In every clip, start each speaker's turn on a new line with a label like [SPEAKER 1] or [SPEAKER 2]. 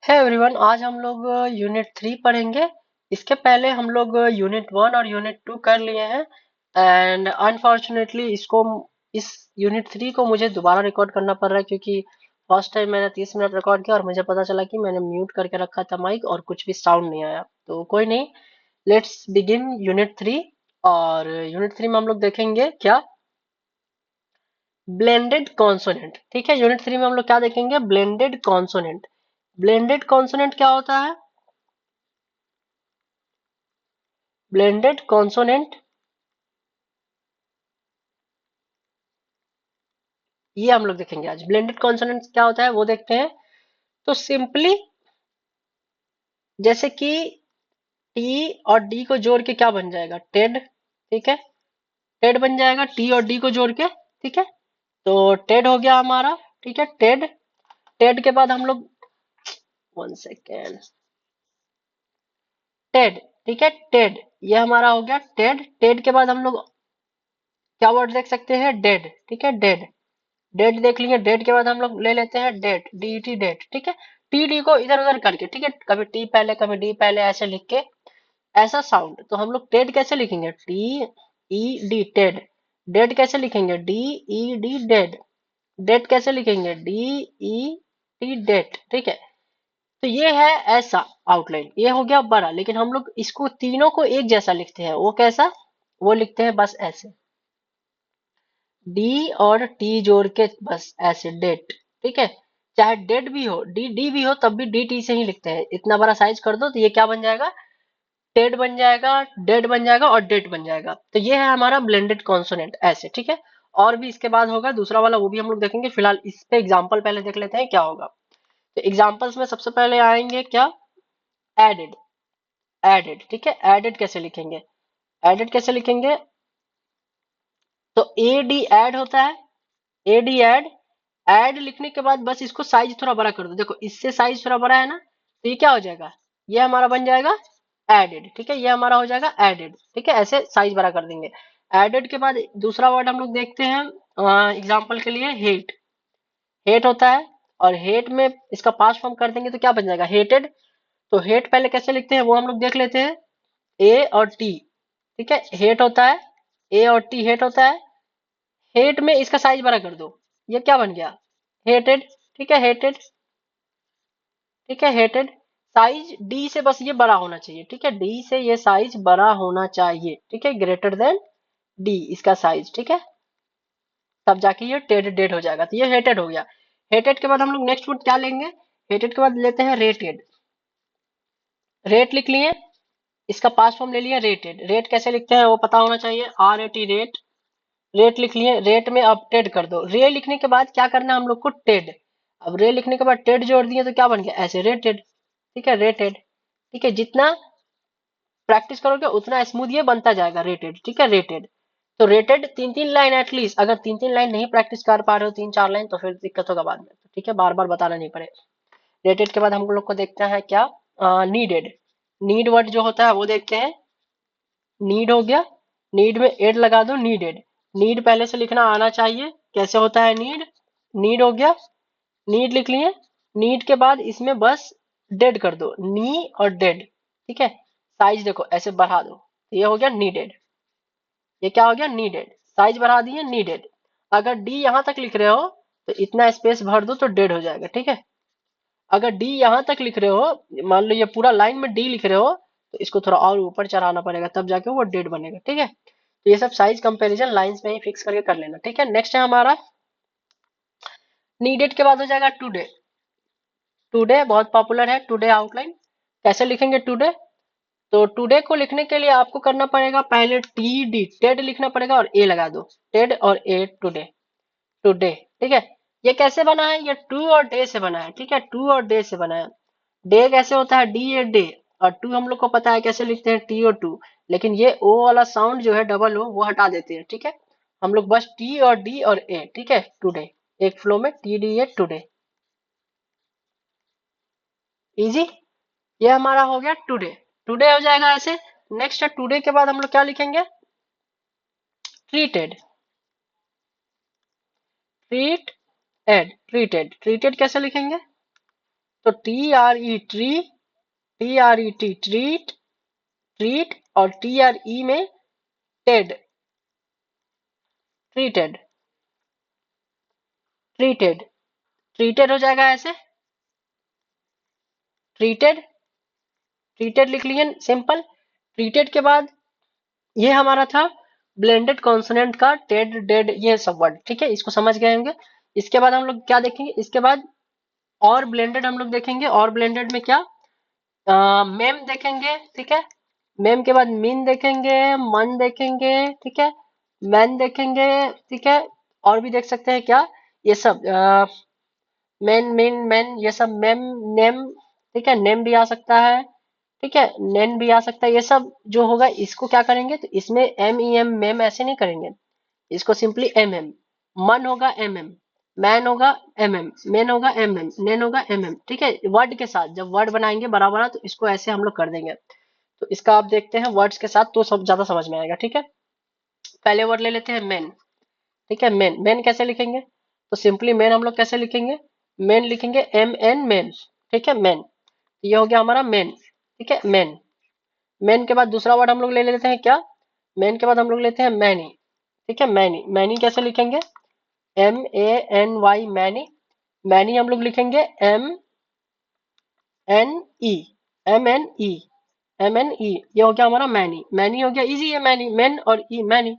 [SPEAKER 1] है एवरीवन, आज हम लोग यूनिट 3 पढ़ेंगे। इसके पहले हम लोग यूनिट 1 और यूनिट 2 कर लिए हैं। एंड अनफॉर्चुनेटली इस यूनिट 3 को मुझे दोबारा रिकॉर्ड करना पड़ रहा है, क्योंकि फर्स्ट टाइम मैंने 30 मिनट रिकॉर्ड किया और मुझे पता चला कि मैंने म्यूट करके रखा था माइक और कुछ भी साउंड नहीं आया। तो कोई नहीं, लेट्स बिगिन यूनिट 3। और यूनिट 3 में हम लोग देखेंगे क्या, ब्लेंडेड कॉन्सोनेंट। ठीक है, यूनिट 3 में हम लोग क्या देखेंगे, ब्लेंडेड कॉन्सोनेंट। ब्लेंडेड कॉन्सोनेंट क्या होता है? ब्लेंडेड कॉन्सोनेंट ये हम लोग देखेंगे आज। ब्लेंडेड कॉन्सोनेंट क्या होता है वो देखते हैं। तो सिंपली, जैसे कि टी और डी को जोड़ के क्या बन जाएगा, टेड। ठीक है, टेड बन जाएगा टी और डी को जोड़ के। ठीक है, तो टेड हो गया हमारा। ठीक है, टेड। टेड के बाद हम लोग, 1 सेकेंड, टेड। ठीक है, टेड, ये हमारा हो गया टेड। टेड के बाद हम लोग क्या वर्ड देख सकते हैं, डेड। ठीक है, डेड। डेट देख लिए। डेट के बाद हम लोग ले लेते हैं डेट, डी डेट। ठीक है, टी डी को इधर उधर करके, ठीक है, कभी टी पहले कभी डी पहले ऐसे लिख के, ऐसा साउंड। तो हम लोग टेड कैसे लिखेंगे, T E D, ted. Date कैसे लिखेंगे, D E D, dead. Date कैसे लिखेंगे, डी ई टी, डेट। ठीक है, तो ये है ऐसा आउटलाइन, ये हो गया बड़ा। लेकिन हम लोग इसको तीनों को एक जैसा लिखते हैं, वो कैसा, वो लिखते हैं बस ऐसे, डी और टी जोड़ के, बस ऐसे, डेट। ठीक है, चाहे डेट भी हो, डी डी भी हो, तब भी डी टी से ही लिखते हैं। इतना बड़ा साइज कर दो तो ये क्या बन जाएगा, टेड बन जाएगा, डेड बन जाएगा और डेट बन जाएगा। तो ये है हमारा ब्लेंडेड कॉन्सोनेंट ऐसे। ठीक है, और भी इसके बाद होगा दूसरा वाला, वो भी हम लोग देखेंगे। फिलहाल इस पे एग्जाम्पल पहले देख लेते हैं क्या होगा। तो एग्जाम्पल्स में सबसे पहले आएंगे क्या, एडेड। एडेड, ठीक है, एडेड कैसे लिखेंगे, एडेड कैसे लिखेंगे, तो ए डी एड होता है, ए डी एड। ऐड लिखने के बाद बस इसको साइज थोड़ा बड़ा कर दो। देखो इससे साइज थोड़ा बड़ा है ना, तो ये क्या हो जाएगा, ये हमारा बन जाएगा एडेड। ठीक है, ये हमारा हो जाएगा एडेड। ठीक है, ऐसे साइज बड़ा कर देंगे। एडेड के बाद दूसरा वर्ड हम लोग देखते हैं एग्जांपल के लिए, हेट। हेट होता है, और हेट में इसका पास्ट फॉर्म कर देंगे तो क्या बन जाएगा, हेटेड। तो हेट पहले कैसे लिखते हैं वो हम लोग देख लेते हैं, ए और टी। ठीक है, हेट होता है, ए और टी, हेट होता है। हेट में इसका साइज बड़ा कर दो, ये क्या बन गया, हेटेड। ठीक है, हेटेड। ठीक है, हेटेड। साइज डी से बस ये बड़ा होना चाहिए। ठीक है, डी से ये साइज बड़ा होना चाहिए। ठीक है, ग्रेटर देन डी इसका साइज। ठीक है, तब जाके ये टेड डेड हो जाएगा। तो ये हेटेड हो गया। हेटेड के बाद हम लोग नेक्स्ट वर्ड क्या लेंगे, हेटेड के बाद लेते हैं रेटेड। रेट लिख लिए, इसका पास्ट फॉर्म ले लिया रेटेड। रेट कैसे लिखते हैं वो पता होना चाहिए, R A T, rate. Rate लिख लिए, रेट में अब टेड कर दो। रे लिखने के बाद क्या करना है हम लोग को, टेड। अब रे लिखने के बाद टेड जोड़ दिए तो क्या बन गया, ऐसे, रेटेड। ठीक है, रेटेड। ठीक है, जितना प्रैक्टिस करोगे उतना स्मूथ ये बनता जाएगा, रेटेड। ठीक है, रेटेड। तो रेटेड 3-3 लाइन एटलीस्ट, अगर 3-3 लाइन नहीं प्रैक्टिस कर पा रहे हो, 3-4 लाइन, तो फिर दिक्कत होगा बाद में। तो ठीक है, बार बार बताना नहीं पड़े। रेटेड के बाद हम लोग को देखते हैं क्या, नीडेड। नीड वर्ड जो होता है वो देखते हैं। नीड हो गया, नीड में एड लगा दो, नीडेड। नीड पहले से लिखना आना चाहिए, कैसे होता है नीड। नीड हो गया, नीड लिख लिए। नीड के बाद इसमें बस डेड कर दो, नी और डेड। ठीक है, साइज देखो ऐसे बढ़ा दो, तो ये हो गया नीडेड। ये क्या हो गया, नीडेड। साइज बढ़ा दिए, नीडेड। अगर डी यहां तक लिख रहे हो तो इतना स्पेस भर दो तो डेड हो जाएगा। ठीक है, अगर डी यहां तक लिख रहे हो, मान लो ये पूरा लाइन में डी लिख रहे हो, तो इसको थोड़ा और ऊपर चढ़ाना पड़ेगा, तब जाके वो डेड बनेगा। ठीक है, तो ये सब साइज कंपैरिजन लाइंस में ही फिक्स करके कर लेना। ठीक है, नेक्स्ट है हमारा, नीडेड के बाद हो जाएगा टुडे। टुडे बहुत पॉपुलर है, टुडे आउटलाइन। कैसे लिखेंगे टुडे, तो टुडे को लिखने के लिए आपको करना पड़ेगा, पहले टी डी, टेड लिखना पड़ेगा और ए लगा दो, टेड और ए, टुडे। टुडे। ठीक है, ये कैसे बना है, ये टू और डे से बना है। ठीक है, टू और डे से बना है। डे कैसे होता है, डी ए डे। और टू हम लोग को पता है कैसे लिखते हैं, टी और टू। लेकिन ये ओ वाला साउंड जो है, डबल ओ, वो हटा देते हैं। ठीक है, हम लोग बस टी और डी और ए। ठीक है, टुडे, एक फ्लो में T D A, today. Easy, ये हमारा हो गया टुडे। टुडे हो जाएगा ऐसे। नेक्स्ट है, टुडे के बाद हम लोग क्या लिखेंगे, treated. Treat ed, treated. Treated कैसे लिखेंगे, तो TRE tree, TRET treat, treat, और TRE में टेड, ट्रीटेड, ट्रीटेड, ट्रीटेड हो जाएगा ऐसे, ट्रीटेड, ट्रीटेड लिख लिए सिंपल। ट्रीटेड के बाद ये हमारा था ब्लेंडेड कॉन्सोनेंट का टेड डेड ये सब वर्ड, ठीक है, इसको समझ गए होंगे। इसके बाद हम लोग क्या देखेंगे, इसके बाद और ब्लेंडेड हम लोग देखेंगे। और ब्लेंडेड में क्या, मेम देखेंगे, ठीक है। मेम के बाद मीन देखेंगे, मन देखेंगे, ठीक है, मैन देखेंगे, ठीक है। और भी देख सकते हैं क्या, ये सब मेन मीन मैन ये सब, मेम, नेम, ठीक है, नेम भी आ सकता है, ठीक है, नेन भी आ सकता है। ये सब जो होगा इसको क्या करेंगे, तो इसमें MEM मेम ऐसे नहीं करेंगे, इसको सिंपली MM। मन होगा MM, मैन होगा MM, मेन होगा MM, नेन होगा MM, ठीक है। वर्ड के साथ जब वर्ड बनाएंगे बड़ा बड़ा तो इसको ऐसे हम लोग कर देंगे। तो इसका आप देखते हैं वर्ड्स के साथ तो सब ज्यादा समझ में आएगा, ठीक है। पहले वर्ड ले लेते हैं मेन, ठीक है। मेन, मेन कैसे लिखेंगे, तो सिंपली मेन हम लोग कैसे लिखेंगे, मेन लिखेंगे MN मेन, ठीक है, मेन। ये हो गया हमारा मेन, ठीक है, मेन। मेन के बाद दूसरा वर्ड हम लोग ले लेते हैं क्या, मेन के बाद हम लोग लेते हैं मैनी, ठीक है, मैनी। मैनी कैसे लिखेंगे, MANY मैनी। मैनी हम लोग लिखेंगे MNE, MNE, MNE। ये हो गया हमारा मैनी, मैनी हो गया, इजी है मैनी, मेन और ई मैनी।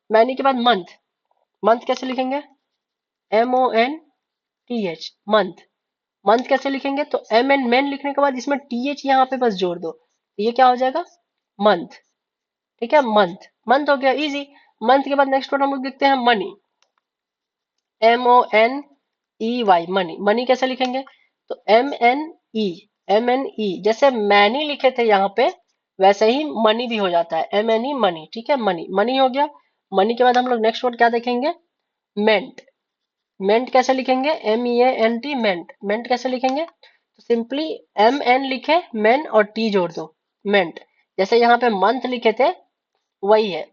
[SPEAKER 1] मैनी के बाद मंथ, मंथ कैसे लिखेंगे, MONTH मंथ। मंथ कैसे लिखेंगे, तो MN मेन लिखने के बाद इसमें TH यहाँ पे बस जोड़ दो, तो ये क्या हो जाएगा, मंथ, ठीक है, मंथ। मंथ हो गया इजी। मंथ के बाद नेक्स्ट वर्ड हम लोग लिखते हैं मनी, MONEY मनी। मनी कैसे लिखेंगे, तो MNE, MNE जैसे मैनी लिखे थे यहाँ पे वैसे ही मनी भी हो जाता है, MNE मनी, ठीक है, मनी। मनी हो गया। मनी के बाद हम लोग नेक्स्ट वर्ड क्या देखेंगे, मेंट। मेंट कैसे लिखेंगे, MEANT मेंट। मेंट कैसे लिखेंगे, तो सिंपली MN लिखे, मेन और T जोड़ दो, मेंट। जैसे यहाँ पे मंथ लिखे थे वही है,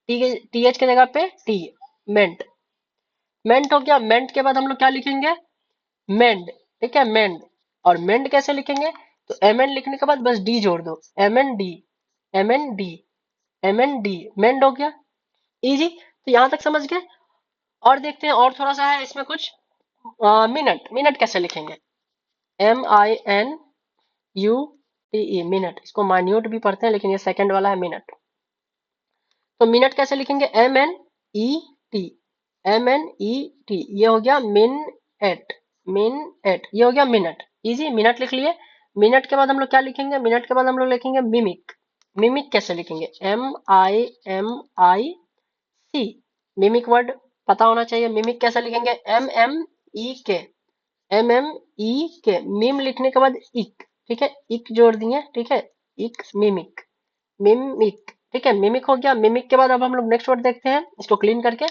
[SPEAKER 1] TH की जगह पे T, मेंट। मेंट हो गया। मेंट के बाद हम लोग क्या लिखेंगे, मेंड, ठीक है, मेंड। और मेंड कैसे लिखेंगे, तो MN लिखने के बाद बस D जोड़ दो, MND, MND, MND, मेंड हो गया इजी। तो यहाँ तक समझ गए। और देखते हैं और थोड़ा सा है इसमें कुछ, मिनट। मिनट कैसे लिखेंगे, MINUTE मिनट। इसको माइन्यूट भी पढ़ते हैं लेकिन ये सेकंड वाला है मिनट। तो मिनट कैसे लिखेंगे, MNET, MNET। ये हो गया मिन एट, मिन एट, ये हो गया मिनट, इजी। मिनट लिख लिए। मिनट के बाद हम लोग क्या लिखेंगे, मिनट के बाद हम लोग लिखेंगे मिमिक। मिमिक कैसे लिखेंगे, MIMIC। मिमिक वर्ड पता होना चाहिए। मिमिक कैसे लिखेंगे, MMEK, MMEK। मिम लिखने के बाद इक, ठीक है, इक जोड़ दिए, ठीक है, इक, मिमिक, मिमिक, ठीक है, मिमिक हो गया। मिमिक के बाद अब हम लोग नेक्स्ट वर्ड देखते हैं इसको क्लीन करके।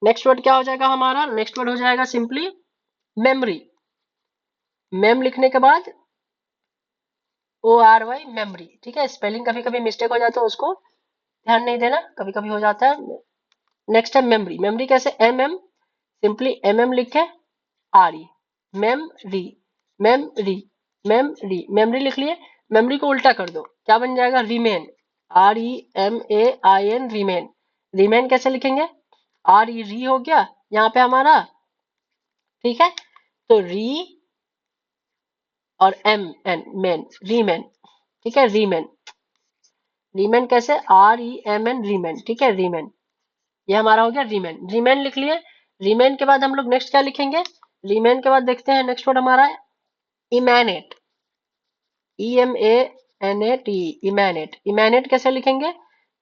[SPEAKER 1] नेक्स्ट वर्ड क्या हो जाएगा हमारा, नेक्स्ट वर्ड हो जाएगा सिंपली मेमोरी। मेम लिखने के बाद ORY मेमोरी, ठीक है। स्पेलिंग कभी कभी मिस्टेक हो जाता है उसको ध्यान नहीं देना, कभी कभी हो जाता है। नेक्स्ट है मेमोरी। मेमोरी कैसे, MM सिंपली MM लिखे, RE, memory, memory, memory, memory लिख लिए। मेमोरी को उल्टा कर दो, क्या बन जाएगा, रिमेन, REMAIN, रिमेन। रिमेन कैसे लिखेंगे, RE री हो गया यहाँ पे हमारा, ठीक है। तो री और MN मेन, रीमेन, ठीक है, रीमेन। रीमेन कैसे, REMN रीमेन, ठीक है, रीमेन। ये हमारा हो गया रीमेन। रीमेन लिख लिए। रीमेन के बाद हम लोग नेक्स्ट क्या लिखेंगे, रीमेन के बाद देखते हैं नेक्स्ट वर्ड हमारा है इमैनेट, EMANAT, इमैनेट। इमैनेट कैसे लिखेंगे,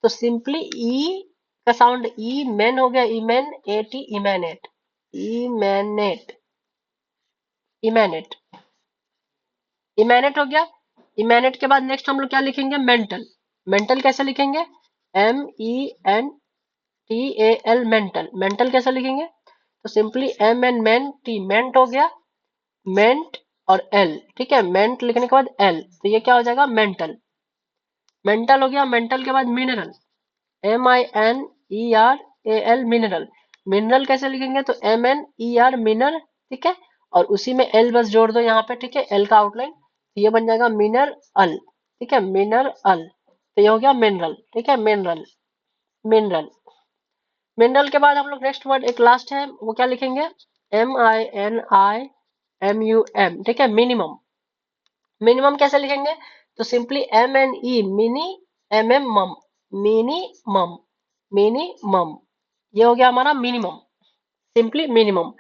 [SPEAKER 1] तो सिंपली ई का साउंड ई, मैन हो गया, इमैन AT, इमैनेट, इमैनेट, इमैनेट, इमैनेट हो गया। इमैनेट के बाद नेक्स्ट हम लोग क्या लिखेंगे, मेंटल। मेंटल कैसे लिखेंगे, MENTAL, मेंटल। मेंटल कैसे लिखेंगे, तो सिंपली MN मैन T, मेंट हो गया, मेंट और L, ठीक है, मेंट लिखने के बाद L, तो ये क्या हो जाएगा, मेंटल। मेंटल हो गया। मेंटल के बाद मिनरल, MINERAL, मिनरल। मिनरल कैसे लिखेंगे, तो MNER मिनर, ठीक है, और उसी में एल बस जोड़ दो यहाँ पे, ठीक है, एल का आउटलाइन, तो ये बन जाएगा मिनरल, ठीक है, मिनरल, तो ये हो गया मिनरल, ठीक है, मिनरल, मिनरल। मिनरल के बाद हम लोग नेक्स्ट वर्ड एक लास्ट है, वो क्या लिखेंगे, MINIMUM, ठीक है, मिनिमम। मिनिमम कैसे लिखेंगे, तो सिंपली MNE, मिनी, MM मम, मिनिमम, मिनिमम, ये हो गया हमारा मिनिमम, सिंपली मिनिमम।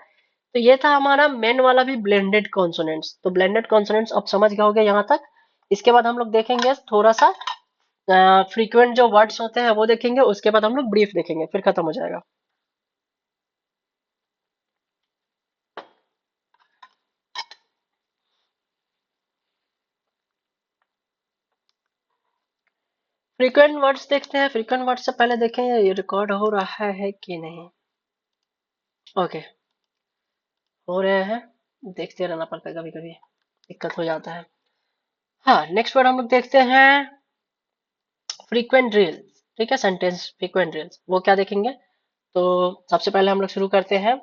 [SPEAKER 1] तो ये था हमारा मेन वाला भी ब्लेंडेड कॉन्सोनेंट्स। तो ब्लेंडेड कॉन्सोनेंट्स अब समझ गए होंगे यहाँ तक। इसके बाद हम लोग देखेंगे थोड़ा सा फ्रीक्वेंट जो वर्ड्स होते हैं वो देखेंगे, उसके बाद हम लोग ब्रीफ देखेंगे, फिर खत्म हो जाएगा। फ्रीक्वेंट वर्ड्स देखते हैं। फ्रीक्वेंट वर्ड्स से पहले देखें ये रिकॉर्ड हो रहा है कि नहीं। ओके, हो रहे हैं, देखते रहना पड़ता है, कभी कभी दिक्कत हो जाता है। हाँ, नेक्स्ट वर्ड हम लोग देखते हैं फ्रीक्वेंट ड्रिल्स, ठीक है, सेंटेंस फ्रीक्वेंट ड्रिल्स, वो क्या देखेंगे। तो सबसे पहले हम लोग शुरू करते हैं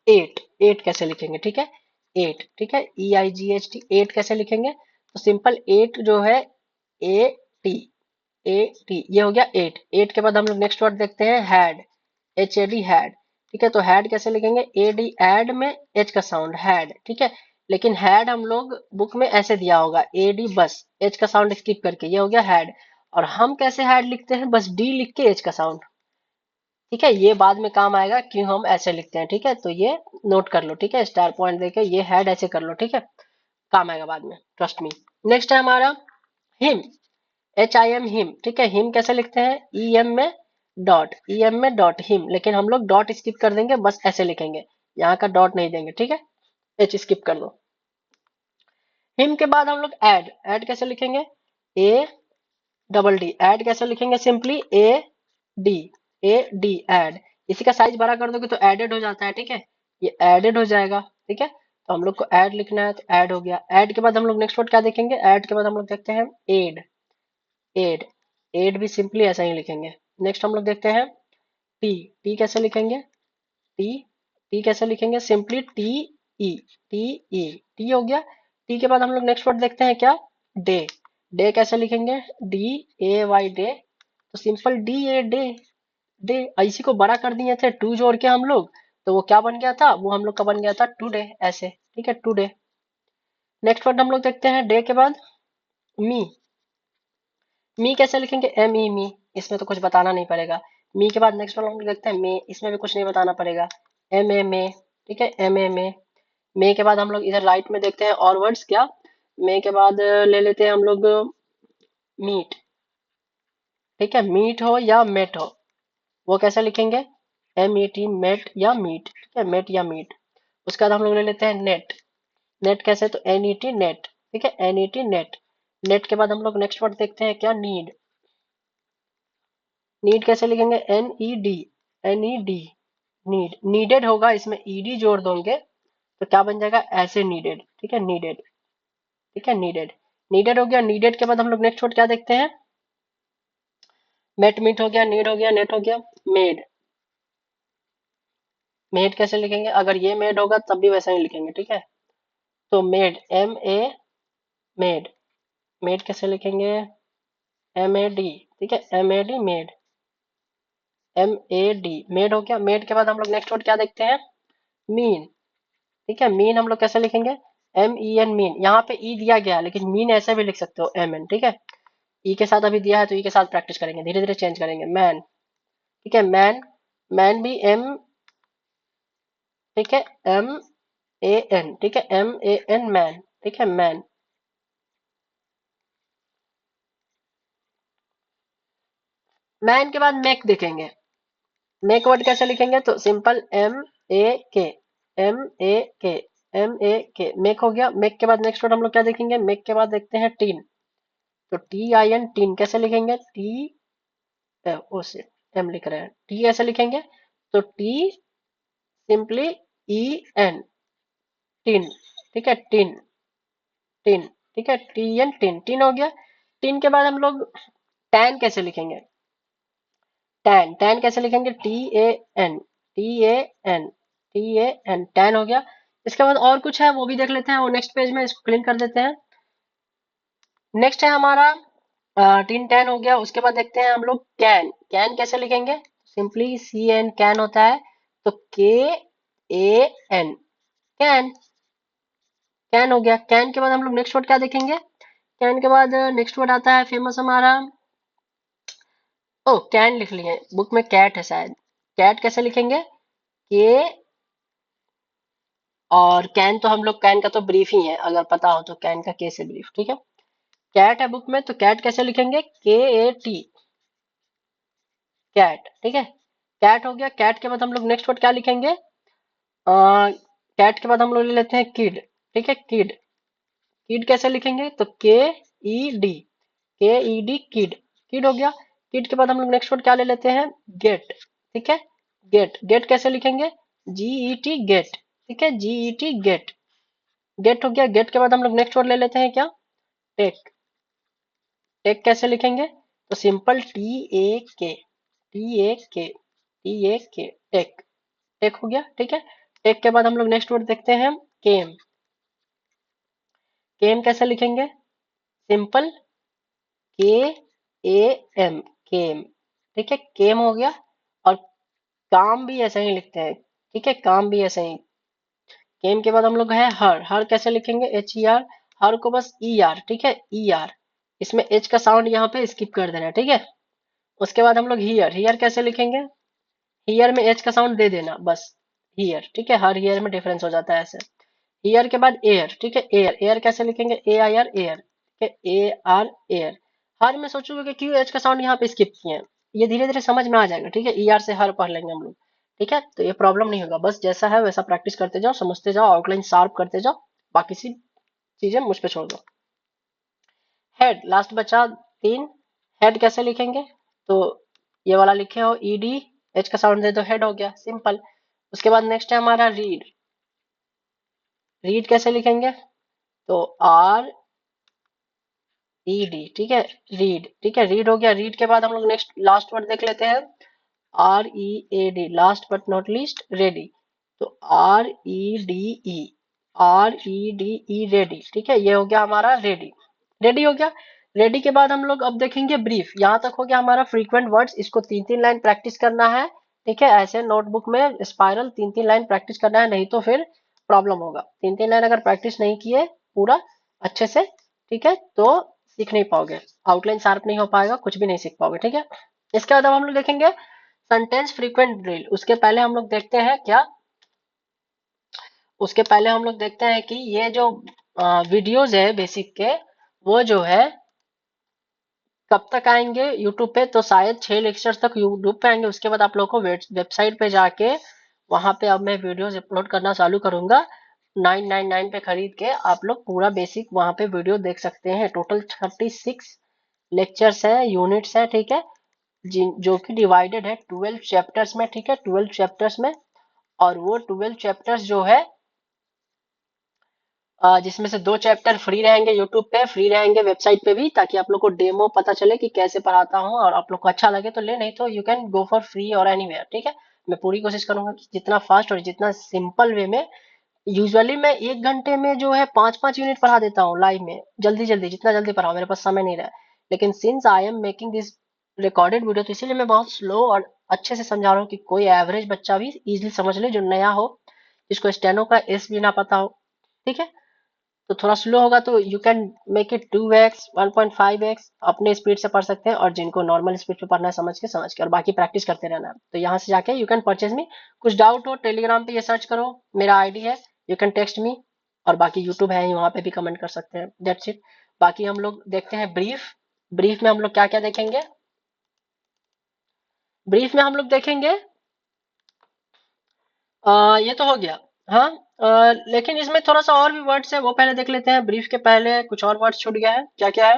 [SPEAKER 1] एट। एट कैसे लिखेंगे, ठीक है, एट, ठीक है, EIGHT, एट कैसे लिखेंगे, तो सिंपल एट जो है AT, AT, ये हो गया एट। एट के बाद हम लोग नेक्स्ट वर्ड देखते हैं हैड, HAD, हैड, ठीक है, तो हैड कैसे लिखेंगे, AD, एड में H का साउंड, हैड, ठीक है, लेकिन हैड हम लोग बुक में ऐसे दिया होगा AD बस H का साउंड स्किप करके, ये हो गया हैड। और हम कैसे हैड लिखते हैं, बस D लिख के H का साउंड, ठीक है, ये बाद में काम आएगा क्यों हम ऐसे लिखते हैं, ठीक है, तो ये नोट कर लो, ठीक है, स्टार पॉइंट देके ये हेड ऐसे कर लो, ठीक है, काम आएगा बाद में, ट्रस्ट मी। नेक्स्ट है हमारा हिम, HIM, हिम, ठीक है, हिम कैसे लिखते हैं, EM में डॉट, EM में डॉट, हिम, लेकिन हम लोग डॉट स्किप कर देंगे, बस ऐसे लिखेंगे, यहाँ का डॉट नहीं देंगे, ठीक है, H स्किप कर दो। हिम के बाद हम लोग एड, एड कैसे लिखेंगे, ADD, एड कैसे लिखेंगे, सिंपली AD, AD, एड, इसी का साइज बड़ा कर दोगे तो एडेड हो जाता है, ठीक है, ये एडेड हो जाएगा, ठीक है, तो हम लोग को ऐड लिखना है, तो ऐड हो गया। ऐड के बाद हम लोग नेक्स्ट वर्ड क्या देखेंगे, ऐड के बाद हम लोग देखते हैं एड, एड, एड भी सिंपली ऐसा ही लिखेंगे। नेक्स्ट हम लोग देखते हैं टी, टी कैसे लिखेंगे, टी, टी कैसे लिखेंगे, सिंपली TE, TE, टी हो गया। टी के बाद हम लोग नेक्स्ट वर्ड देखते हैं क्या, डे, डे कैसे लिखेंगे, DAY, डे, तो सिंपल DA, डे, डे, इसी को बड़ा कर दिए थे टू जोड़ के हम लोग, तो वो क्या बन गया था, वो हम लोग का बन गया था टुडे, ऐसे, ठीक है, टुडे। नेक्स्ट वर्ड हम लोग देखते हैं डे के बाद मी, मी कैसे लिखेंगे, ME, मी, इसमें तो कुछ बताना नहीं पड़ेगा। मी के बाद नेक्स्ट वर्ड हम लोग देखते हैं मे, इसमें भी कुछ नहीं बताना पड़ेगा, MA, मे, ठीक है, MA, मे के बाद हम लोग इधर राइट में देखते हैं और वर्ड्स क्या, मे के बाद ले लेते हैं हम लोग मीट, ठीक है, मीट हो या मेट हो, वो कैसे लिखेंगे, MET, मेट या मीट, ठीक है, मेट या मीट। उसके बाद हम लोग ले लेते हैं नेट, नेट कैसे, तो NET, नेट, ठीक है, NET, नेट। नेट के बाद हम लोग नेक्स्ट वर्ड देखते हैं क्या, नीड, नीड कैसे लिखेंगे, NED, NED, नीड, नीडेड होगा, इसमें ED जोड़ दोगे तो क्या बन जाएगा, ऐसे नीडेड, ठीक है, नीडेड, ठीक है, नीडेड, नीडेड हो गया। नीडेड के बाद हम लोग नेक्स्ट वर्ड क्या देखते हैं, मेट, मीट हो गया, नीड हो गया, नेट हो गया, मेड, मेड कैसे लिखेंगे, अगर ये मेड होगा तब भी वैसा ही लिखेंगे, ठीक है, तो मेड, MA, मेड, मेड कैसे लिखेंगे, MAD, ठीक है, MAD, मेड, MAD, मेड हो गया। मेड के बाद हम लोग नेक्स्ट वर्ड क्या देखते हैं, मीन, ठीक है, मीन हम लोग कैसे लिखेंगे, MEN, मीन, यहाँ पे ई दिया गया है, लेकिन मीन ऐसे भी लिख सकते हो, MN, ठीक है, ई के साथ अभी दिया है तो ई के साथ प्रैक्टिस करेंगे, धीरे धीरे चेंज करेंगे। मैन, ठीक है, मैन, मैन भी M, ठीक है, MAN, ठीक है, MAN, मैन, ठीक है, मैन। मैन के बाद मेक देखेंगे, मेक वर्ड कैसे लिखेंगे, तो simple MAK, MAK, MAK, make हो गया। मेक के बाद नेक्स्ट वर्ड हम लोग क्या देखेंगे, मेक के बाद देखते हैं टीन, तो TIN, टीन कैसे लिखेंगे, टी, ओ से एम लिख रहे हैं, टी ऐसे लिखेंगे, तो टी, सिंपली EN, टीन, ठीक है, टीन, टीन, ठीक है, TN, टीन, टीन हो गया। टीन के बाद हम लोग टैन कैसे लिखेंगे, टैन, टैन कैसे लिखेंगे, TAN, TAN, TAN, टैन हो गया। इसके बाद और कुछ है वो भी देख लेते हैं, वो नेक्स्ट पेज में इसको क्लीन कर देते हैं। नेक्स्ट है हमारा टीन टेन हो गया। उसके बाद देखते हैं हम लोग कैन। कैन कैसे लिखेंगे? सिंपली सी एन कैन होता है, तो के ए एन कैन। कैन हो गया। कैन के बाद हम लोग नेक्स्ट वर्ड क्या देखेंगे? कैन के बाद नेक्स्ट वर्ड आता है फेमस हमारा, ओ कैन लिख लिए, बुक में कैट है शायद। कैट कैसे लिखेंगे? के, और कैन तो हम लोग कैन का तो ब्रीफ ही है, अगर पता हो तो कैन का के से ब्रीफ, ठीक है। कैट है बुक में, तो कैट कैसे लिखेंगे? के ए टी कैट, ठीक है। कैट हो गया। कैट के बाद हम लोग नेक्स्ट वर्ड क्या लिखेंगे? कैट के बाद हम लोग ले लेते हैं किड, ठीक है। किड, किड कैसे लिखेंगे? तो के ई डी, के ई डी किड, किड हो गया। किड के बाद हम लोग नेक्स्ट वर्ड क्या ले लेते हैं? गेट, ठीक है। गेट, गेट कैसे लिखेंगे? जी ई टी गेट, ठीक है। जी ई टी गेट, गेट हो गया। गेट के बाद हम लोग नेक्स्ट वर्ड ले लेते हैं क्या? टेक, टेक कैसे लिखेंगे? तो सिंपल टी ए के, टी ए के, टी ए के टेक, टेक हो गया, ठीक है। टेक के बाद हम लोग नेक्स्ट वर्ड देखते हैं केम। केम कैसे लिखेंगे? सिंपल के ए एम केम, ठीक है। केम हो गया। और काम भी ऐसे ही लिखते हैं, ठीक है। काम भी ऐसे ही। केम के बाद हम लोग है हर। हर कैसे लिखेंगे? एच ई आर, हर को बस ई आर, ठीक है। ई आर, इसमें एच का साउंड यहाँ पे स्किप कर देना है, ठीक है। उसके बाद हम लोग हियर। हियर कैसे लिखेंगे? हियर में एच का साउंड दे देना बस, हियर, ठीक है। हर हियर में डिफरेंस हो जाता है ऐसे। ईयर के बाद एयर, ठीक है। एयर, एयर कैसे लिखेंगे? ए आई आर एयर, ठीक है। A R air. हर में सोचोगे कि क्यों एच का साउंड यहाँ पे स्किप किए हैं, ये धीरे धीरे समझ में आ जाएगा, ठीक है। ई आर से हर पढ़ लेंगे हम लोग, ठीक है। तो ये प्रॉब्लम नहीं होगा, बस जैसा है वैसा प्रैक्टिस करते जाओ, समझते जाओ, आउटलाइन शार्प करते जाओ, बाकी सी चीजें मुझ पे छोड़ दो। हेड लास्ट बचा तीन। हेड कैसे लिखेंगे? तो ये वाला लिखे हो ई डी, एच का साउंड दे दो, हेड हो गया, सिंपल। उसके बाद नेक्स्ट है हमारा रीड। रीड कैसे लिखेंगे? तो आर ई डी, ठीक है। रीड, ठीक है। रीड हो गया। रीड के बाद हम लोग नेक्स्ट लास्ट वर्ड देख लेते हैं, R E A D, last but not least ready. तो R E D E, R E D E ready, ठीक है। ये हो गया हमारा रेडी। रेडी हो गया। रेडी के बाद हम लोग अब देखेंगे ब्रीफ। यहाँ तक हो गया हमारा फ्रीक्वेंट वर्ड्स, इसको तीन तीन लाइन प्रैक्टिस करना है, ठीक है। ऐसे नोटबुक में स्पाइरल तीन तीन लाइन प्रैक्टिस करना है, नहीं तो फिर प्रॉब्लम होगा। तीन तीन लाइन अगर प्रैक्टिस नहीं किए पूरा अच्छे से, ठीक है, तो सीख नहीं पाओगे, आउटलाइन शार्प नहीं हो पाएगा, कुछ भी नहीं सीख पाओगे, ठीक है। इसके बाद अब हम लोग देखेंगे सेंटेंस फ्रीक्वेंट ड्रिल। उसके पहले हम लोग देखते हैं क्या, उसके पहले हम लोग देखते हैं कि ये जो वीडियोज है बेसिक के, वो जो है कब तक आएंगे यूट्यूब पे? तो शायद 6 लेक्चर्स तक यूट्यूब पे आएंगे। उसके बाद आप लोगों को वेबसाइट पे जाके वहां पे अब मैं वीडियोस अपलोड करना चालू करूंगा। 999 पे खरीद के आप लोग पूरा बेसिक वहां पे वीडियो देख सकते हैं। टोटल 36 लेक्चर्स है, यूनिट्स है, ठीक है, जिन जो कि डिवाइडेड है 12 चैप्टर्स में, ठीक है। 12 चैप्टर्स में, और वो 12 चैप्टर्स जो है जिसमें से 2 चैप्टर फ्री रहेंगे, यूट्यूब पे फ्री रहेंगे, वेबसाइट पे भी, ताकि आप लोग को डेमो पता चले कि कैसे पढ़ाता हूँ, और आप लोग को अच्छा लगे तो ले, नहीं तो you can go for free और एनीवेयर, ठीक है। मैं पूरी कोशिश करूंगा कि जितना फास्ट और जितना सिंपल वे में, यूजुअली मैं 1 घंटे में जो है 5-5 यूनिट पढ़ा देता हूँ लाइव में, जल्दी जल्दी, जितना जल्दी पढ़ाओ, मेरे पास समय नहीं रहा है। लेकिन since I am making this recorded video, तो इसीलिए मैं बहुत स्लो और अच्छे से समझा रहा हूँ कि कोई एवरेज बच्चा भी इजीली समझ ले, जो नया हो, जिसको स्टेनो का एस भी ना पता हो, ठीक है। तो थोड़ा स्लो होगा तो you can make it 2x 1.5x, अपने स्पीड से पढ़ सकते हैं, और जिनको नॉर्मल स्पीड पे पढ़ना है समझ के, और बाकी प्रैक्टिस करते रहना है। तो यहाँ से जाके यू कैन परचेज मी। कुछ डाउट हो टेलीग्राम पे ये सर्च करो, मेरा आईडी है, यू कैन टेक्स्ट मी, और बाकी यूट्यूब है, वहाँ पे भी कमेंट कर सकते हैं, दैट्स इट। बाकी हम लोग देखते हैं ब्रीफ। ब्रीफ में हम लोग क्या क्या देखेंगे? ब्रीफ में हम लोग देखेंगे ये तो हो गया, हाँ। लेकिन इसमें थोड़ा सा और भी वर्ड्स है, वो पहले देख लेते हैं। ब्रीफ के पहले कुछ और वर्ड्स छूट गया है, क्या क्या है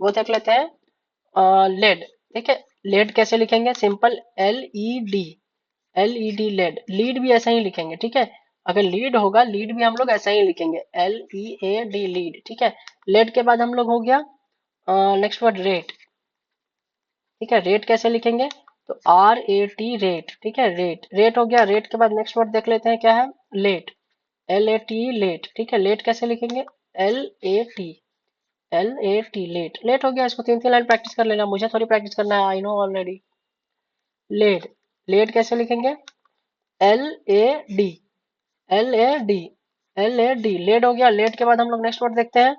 [SPEAKER 1] वो देख लेते हैं। लेड, ठीक है। लेड कैसे लिखेंगे? Simple L E D, L E D led. Lead भी ऐसा ही लिखेंगे, ठीक है। अगर लीड होगा, लीड भी हम लोग ऐसा ही लिखेंगे, L E A D lead, ठीक है। लेड के बाद हम लोग हो गया नेक्स्ट वर्ड रेट, ठीक है। रेट कैसे लिखेंगे? तो आर ए टी रेट, ठीक है। रेट, रेट हो गया। रेट के बाद नेक्स्ट वर्ड देख लेते हैं क्या है, लेट। LAT लेट, ठीक है। लेट कैसे लिखेंगे? LAT, LAT late. लेट हो गया, इसको 3 3 लाइन प्रैक्टिस कर लेना, मुझे थोड़ी प्रैक्टिस करना है, I know already. Let, let कैसे लिखेंगे? LAD, LAD, LAD लेट हो गया। लेट के बाद हम लोग नेक्स्ट वर्ड देखते हैं,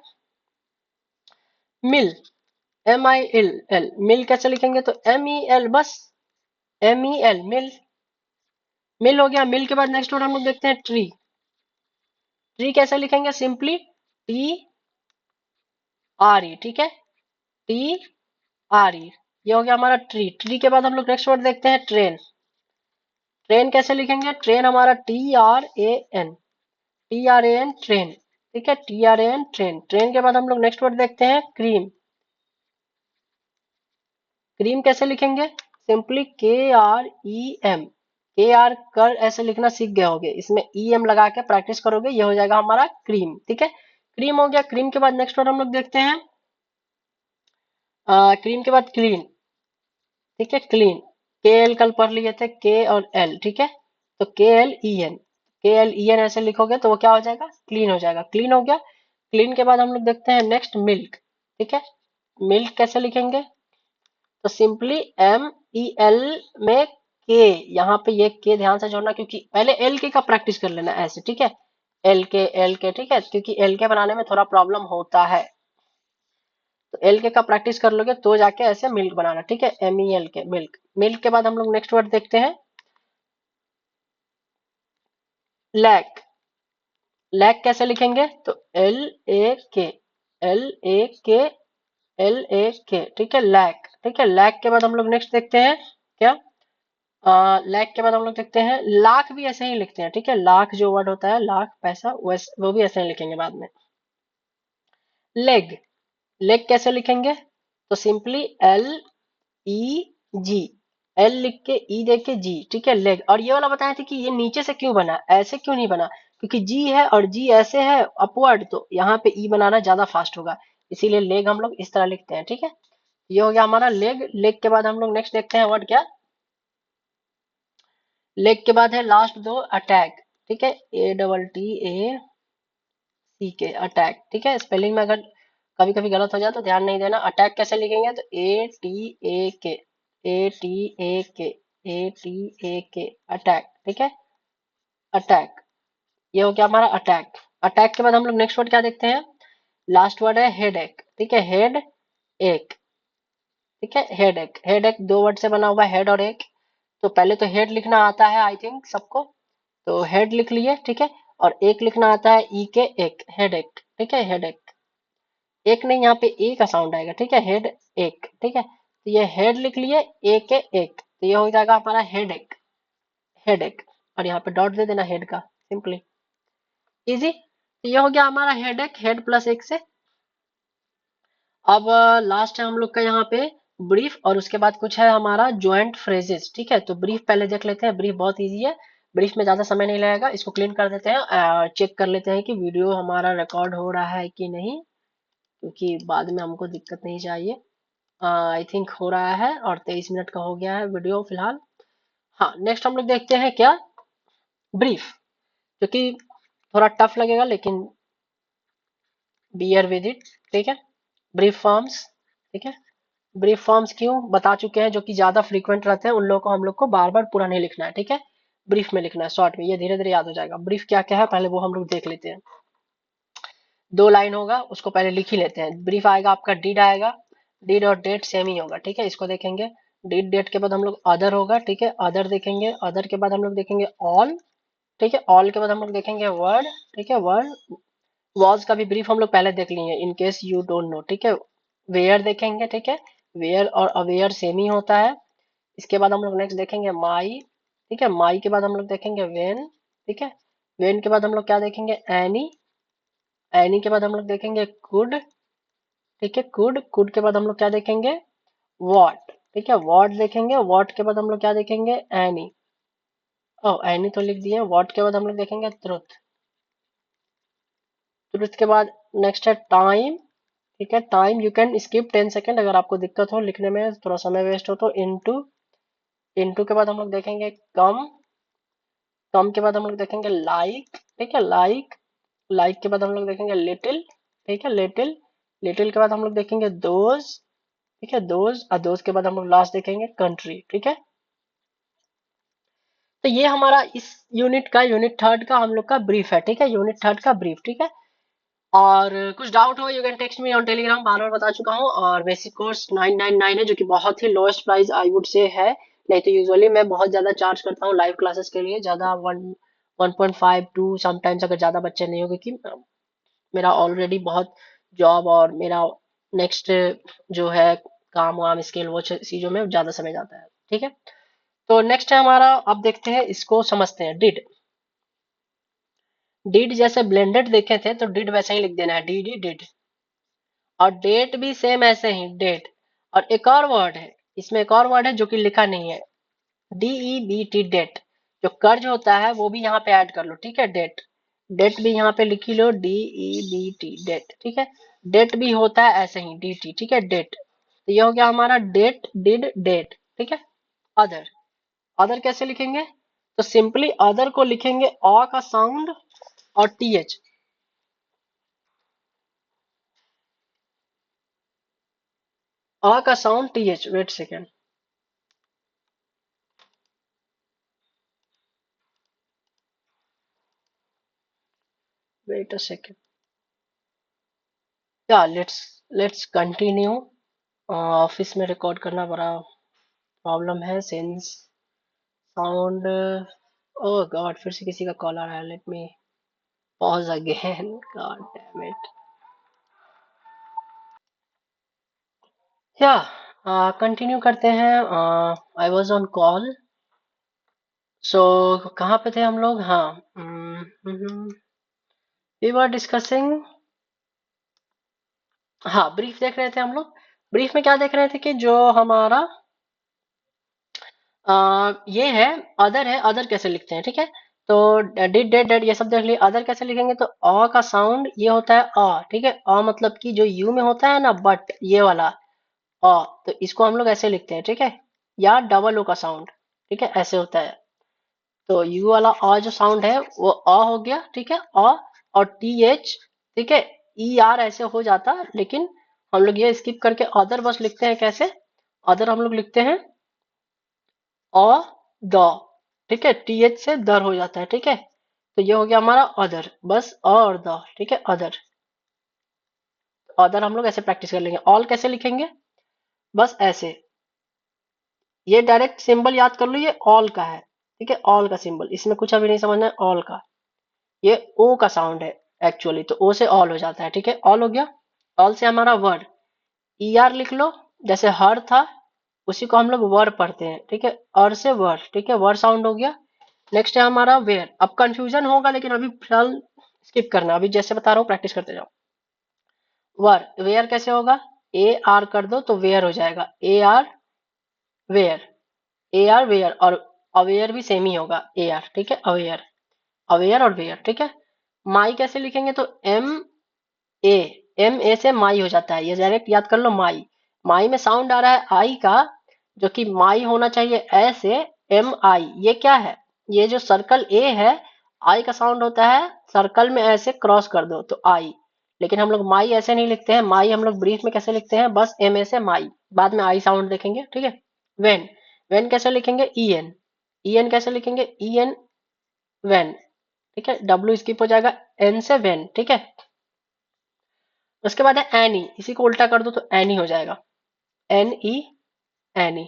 [SPEAKER 1] मिल, MIL, मिल कैसे लिखेंगे? तो MEL, बस MEL, मिल। मिल हो गया। मिल के बाद नेक्स्ट वर्ड हम लोग देखते हैं, ट्री। ट्री कैसे लिखेंगे? सिंपली TRE, ठीक है, TRE। ये हो गया हमारा ट्री। ट्री के बाद हम लोग नेक्स्ट वर्ड देखते हैं, ट्रेन। ट्रेन कैसे लिखेंगे? ट्रेन हमारा TRAN, TRAN ट्रेन, ठीक है, TRAN ट्रेन। ट्रेन के बाद हम लोग नेक्स्ट वर्ड देखते हैं, क्रीम। क्रीम कैसे लिखेंगे? Simply KREM। के आर कर ऐसे लिखना सीख गए होगे, इसमें EM लगा के प्रैक्टिस करोगे, ये हो जाएगा हमारा क्रीम, ठीक है। क्रीम हो गया। क्रीम के बाद नेक्स्ट वर्ड हम लोग देखते हैं, क्रीम के बाद क्लीन, ठीक है, क्लीन। KL कल पढ़ लिए थे, K और L, ठीक है, तो KLEN, KLEN ऐसे लिखोगे तो वो क्या हो जाएगा? क्लीन हो जाएगा। क्लीन हो गया। क्लीन के बाद हम लोग देखते हैं नेक्स्ट, मिल्क, ठीक है। मिल्क कैसे लिखेंगे? तो सिंपली MEL में के, यहाँ पे ये के ध्यान से जोड़ना, क्योंकि पहले एल के का प्रैक्टिस कर लेना ऐसे, ठीक है, एल के, ठीक है, क्योंकि एल के बनाने में थोड़ा प्रॉब्लम होता है, तो एल के का प्रैक्टिस कर लोगे तो जाके ऐसे मिल्क बनाना, ठीक है, MEL के, मिल्क। मिल्क के बाद हम लोग नेक्स्ट वर्ड देखते हैं, लैक। लैक कैसे लिखेंगे? तो LAK, LAK, LAK, ठीक है, लैक, ठीक है। लैक के बाद हम लोग नेक्स्ट देखते हैं क्या, लाख के बाद हम लोग देखते हैं, लाख भी ऐसे ही लिखते हैं, ठीक है, लाख जो वर्ड होता है, लाख पैसा, वैसे वो भी ऐसे ही लिखेंगे बाद में। लेग, लेग कैसे लिखेंगे? तो सिंपली LEG, एल लिख के ई देख के जी, ठीक है, लेग। और ये वाला बताए थे कि ये नीचे से क्यों बना, ऐसे क्यों नहीं बना, क्योंकि जी है और जी ऐसे है अपवर्ड, तो यहाँ पे ई बनाना ज्यादा फास्ट होगा, इसीलिए लेग हम लोग इस तरह लिखते हैं, ठीक है। ये हो गया हमारा लेग। लेग के बाद हम लोग नेक्स्ट देखते हैं वर्ड क्या, लेग के बाद है लास्ट दो, अटैक, ठीक है, ATTACK, अटैक, ठीक है। स्पेलिंग में अगर कभी कभी गलत हो जाए तो ध्यान नहीं देना। अटैक कैसे लिखेंगे? तो ATAK, ATAK, ATAK, अटैक, ठीक है, अटैक। ये हो गया हमारा अटैक। अटैक के बाद हम लोग नेक्स्ट वर्ड क्या देखते हैं, लास्ट वर्ड है हेड एक, ठीक है, हेड एक, ठीक है, हेड एक। हेड एक दो वर्ड से बना हुआ है, हेड और एक। तो पहले तो हेड लिखना आता है आई थिंक सबको, तो हेड लिख लिए, ठीक है, और एक लिखना आता है ई के, एक, हेड एक, ठीक है, हेड एक। एक नहीं, यहाँ पे ए का साउंड आएगा, ठीक है, हेड एक, ठीक है, तो ये हेड लिख लिए, ए के एक, तो ये हो जाएगा हमारा हेड एक, हेड एक। और यहाँ पे डॉट दे देना हेड का, सिंपली इजी। तो ये हो गया हमारा हेड एक, हेड प्लस एक से। अब लास्ट है हम लोग का यहाँ पे ब्रीफ, और उसके बाद कुछ है हमारा ज्वाइंट फ्रेजेस, ठीक है। तो ब्रीफ पहले देख लेते हैं, ब्रीफ बहुत इजी है, ब्रीफ में ज्यादा समय नहीं लगेगा। इसको क्लीन कर देते हैं, चेक कर लेते हैं कि वीडियो हमारा रिकॉर्ड हो रहा है कि नहीं, क्योंकि बाद में हमको दिक्कत नहीं चाहिए। आई थिंक हो रहा है, और 23 मिनट का हो गया है वीडियो फिलहाल। हाँ, नेक्स्ट हम लोग देखते हैं क्या, ब्रीफ, क्योंकि थोड़ा टफ लगेगा, लेकिन बियर विद इट, ठीक है। ब्रीफ फॉर्म्स, ठीक है, ब्रीफ फॉर्म्स क्यों बता चुके हैं, जो कि ज्यादा फ्रीक्वेंट रहते हैं उन लोगों को हम लोग को बार बार पूरा नहीं लिखना है, ठीक है, ब्रीफ में लिखना है, शॉर्ट में, ये धीरे धीरे याद हो जाएगा। ब्रीफ क्या क्या है पहले वो हम लोग देख लेते हैं। दो लाइन होगा, उसको पहले लिख ही लेते हैं। ब्रीफ आएगा आपका, डीड आएगा, डीड और डेट सेम ही होगा, ठीक है, इसको देखेंगे। डीड डेट के बाद हम लोग अदर होगा, ठीक है, अदर देखेंगे। अदर के बाद हम लोग देखेंगे ऑल, ठीक है, ऑल के बाद हम लोग देखेंगे वर्ड, ठीक है, वर्ड। वॉज का भी ब्रीफ हम लोग पहले देख लिए, in case you don't know, ठीक है। वेयर देखेंगे, ठीक है, वेयर और अवेयर सेम ही होता है। इसके बाद हम लोग नेक्स्ट देखेंगे माई, ठीक है, माई के बाद हम लोग देखेंगे वेन, ठीक है, वेन के बाद हम लोग क्या देखेंगे, एनी, एनी के बाद हम लोग देखेंगे कुड, ठीक है, कुड, कुड के बाद हम लोग क्या देखेंगे, वॉट, ठीक है, वॉट देखेंगे। वॉट के बाद हम लोग क्या देखेंगे, एनी, ओ एनी तो लिख दिए। वॉट के बाद हम लोग देखेंगे ट्रुथ, ट्रुथ के बाद नेक्स्ट है टाइम, ठीक है, time you can skip 10 second अगर आपको दिक्कत हो लिखने में, थोड़ा समय वेस्ट हो तो। इनटू, इनटू के बाद हम लोग देखेंगे कम, टॉम के बाद हम लोग देखेंगे लाइक, ठीक है, लाइक। लाइक के बाद हम लोग देखेंगे लिटिल, ठीक है, लिटिल। लिटिल के बाद हम लोग देखेंगे दोज, ठीक है, दोज। और दोज के बाद हम लोग लास्ट देखेंगे कंट्री, ठीक है। तो ये हमारा इस यूनिट का, यूनिट थर्ड का हम लोग का ब्रीफ है, ठीक है, यूनिट थर्ड का ब्रीफ, ठीक है। और कुछ डाउट हो you can text me on Telegram, बार बार बता चुका हूँ। और बेसिक कोर्स 999 है, जो कि बहुत ही lowest price I would say है। नहीं तो यूजुअली मैं बहुत ज्यादा चार्ज करता हूँ लाइव क्लासेस के लिए, ज्यादा 1.5 टू समटाइम्स, अगर ज्यादा बच्चे नहीं हो, क्योंकि मेरा ऑलरेडी बहुत जॉब और मेरा नेक्स्ट जो है काम वाम स्किल वो चीजों में ज्यादा समय जाता है, ठीक है। तो नेक्स्ट है हमारा, अब देखते हैं, इसको समझते हैं। डिड, डिड जैसे ब्लेंडेड देखे थे तो डिड वैसे ही लिख देना है, डी डी डिड। और डेट भी सेम ऐसे ही, डेट। और एक और वर्ड है, इसमें एक और वर्ड है जो कि लिखा नहीं है, DEBT, डेट। जो कर्ज होता है वो भी यहाँ पे ऐड कर लो, ठीक है, डेट। डेट भी यहाँ पे लिखी लो, DEBT, डेट, ठीक है। डेट भी होता है ऐसे ही, DT, ठीक है, डेट। तो ये हो गया हमारा डेट, डिड, डेट, ठीक है। अदर, अदर कैसे लिखेंगे? तो सिंपली अदर को लिखेंगे अ का साउंड और TH। अ का sound TH, wait second, wait a second. या लेट्स लेट्स कंटिन्यू। ऑफिस में रिकॉर्ड करना बड़ा प्रॉब्लम है, सिंस साउंड, ओह गॉड, फिर से किसी का कॉल आ रहा है, let me pause again, god damn it. या कंटिन्यू करते हैं। आई वाज ऑन कॉल, सो कहाँ पे थे हम लोग? हाँ, वी वर डिस्कसिंग, हाँ, ब्रीफ देख रहे थे हम लोग। ब्रीफ में क्या देख रहे थे कि जो हमारा ये है, अदर है, अदर कैसे लिखते हैं, ठीक है। तो डिड, डेड, डेड, ये सब देख लिए। अदर कैसे लिखेंगे? तो अ का साउंड ये होता है अ, ठीक है। अ मतलब कि जो यू में होता है ना, बट ये वाला अ, तो इसको हम लोग ऐसे लिखते हैं, ठीक है। या डबल ओ का साउंड, ठीक है, ऐसे होता है। तो यू वाला अ जो साउंड है वो अ हो गया, ठीक है, अ। और TH, ठीक है, ER ऐसे हो जाता, लेकिन हम लोग ये स्किप करके अदर बस लिखते हैं। कैसे? अदर हम लोग लिखते हैं अ द, ठीक है, TH से दर हो जाता है, ठीक है। तो ये हो गया हमारा अदर, बस अ और द, ठीक है, अदर। अदर हम लोग ऐसे प्रैक्टिस कर लेंगे। ऑल कैसे लिखेंगे? बस ऐसे, ये डायरेक्ट सिंबल याद कर लो, ये ऑल का है, ठीक है, ऑल का सिंबल, इसमें कुछ अभी नहीं समझना है, ऑल का। ये ओ का साउंड है एक्चुअली, तो ओ से ऑल हो जाता है, ठीक है, ऑल हो गया। ऑल से हमारा वर्ड, ER लिख लो, जैसे हर था उसी को हम लोग वर पढ़ते हैं, ठीक है, और से वर, ठीक है, वर साउंड हो गया। नेक्स्ट है हमारा वेयर। अब कंफ्यूजन होगा, लेकिन अभी फिलहाल स्किप करना, अभी जैसे बता रहा हूँ प्रैक्टिस करते जाओ। वर, वेयर कैसे होगा? AR कर दो तो वेयर हो जाएगा, AR वेयर, AR वेयर। और अवेयर भी सेम ही होगा, AR, ठीक है, अवेयर, अवेयर और वेयर, ठीक है। माई कैसे लिखेंगे? तो ए, MA से माई हो जाता है, ये डायरेक्ट याद कर लो, माई। माई में साउंड आ रहा है आई का, जो कि माई होना चाहिए ऐसे, MI। ये क्या है? ये जो सर्कल A है, आई का साउंड होता है, सर्कल में ऐसे क्रॉस कर दो तो आई। लेकिन हम लोग माई ऐसे नहीं लिखते हैं, माई हम लोग ब्रीफ में कैसे लिखते हैं? बस MA से माई, बाद में आई साउंड देखेंगे, ठीक है। वेन, वेन कैसे लिखेंगे? EN, EN कैसे लिखेंगे? EN, वेन, ठीक है, W स्किप हो जाएगा, N से वेन, ठीक है। उसके बाद है एनी, इसी को उल्टा कर दो तो एनी हो जाएगा, NE, एनी,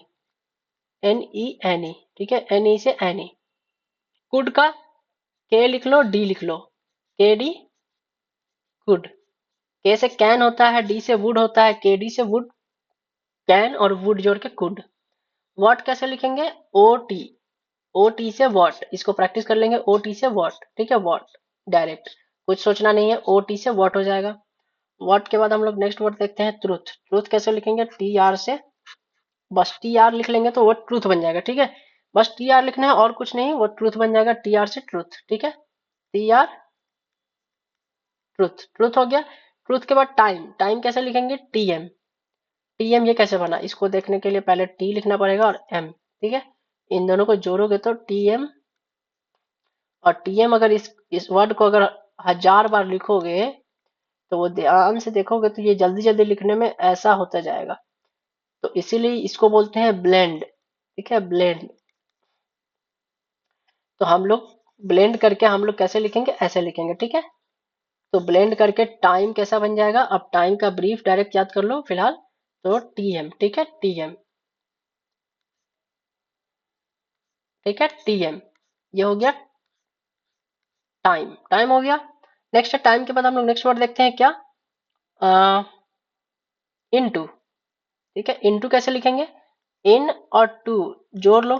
[SPEAKER 1] NE, एनी, ठीक है, NE से एनी। कुड का के लिख लो, डी लिख लो, KD, कुड। के से कैन होता है, डी से वुड होता है, KD से वुड, कैन और वुड जोड़ के कुड। वॉट कैसे लिखेंगे? OT, OT से वॉट, इसको प्रैक्टिस कर लेंगे, OT से वॉट, ठीक है, वॉट डायरेक्ट, कुछ सोचना नहीं है, OT से वॉट हो जाएगा। वॉट के बाद हम लोग नेक्स्ट वर्ड देखते हैं, ट्रूथ। ट्रूथ कैसे लिखेंगे? TR से, बस TR लिख लेंगे तो वो ट्रूथ बन जाएगा, ठीक है। बस TR लिखना है और कुछ नहीं, वो ट्रूथ बन जाएगा, TR से ट्रूथ, ठीक है, TR, ट्रूथ, ट्रूथ हो गया। ट्रूथ के बाद टाइम, टाइम कैसे लिखेंगे? TM, TM ये कैसे बना? इसको देखने के लिए पहले T लिखना पड़ेगा और M, ठीक है, इन दोनों को जोड़ोगे तो TM और टीएम अगर इस वर्ड को अगर 1000 बार लिखोगे तो वो ध्यान से देखोगे तो ये जल्दी जल्दी लिखने में ऐसा होता जाएगा। तो इसीलिए इसको बोलते हैं ब्लेंड। ठीक है, ब्लेंड। तो हम लोग ब्लेंड करके हम लोग कैसे लिखेंगे, ऐसे लिखेंगे। ठीक है, तो ब्लेंड करके टाइम कैसा बन जाएगा, अब टाइम का ब्रीफ डायरेक्ट याद कर लो फिलहाल। तो टीएम। ठीक है, टीएम। ठीक है, टीएम। ये हो गया टाइम। टाइम हो गया। नेक्स्ट टाइम के बाद हम लोग नेक्स्ट वर्ड देखते हैं क्या, इनटू। ठीक है, इनटू कैसे लिखेंगे, इन और टू जोड़ लो।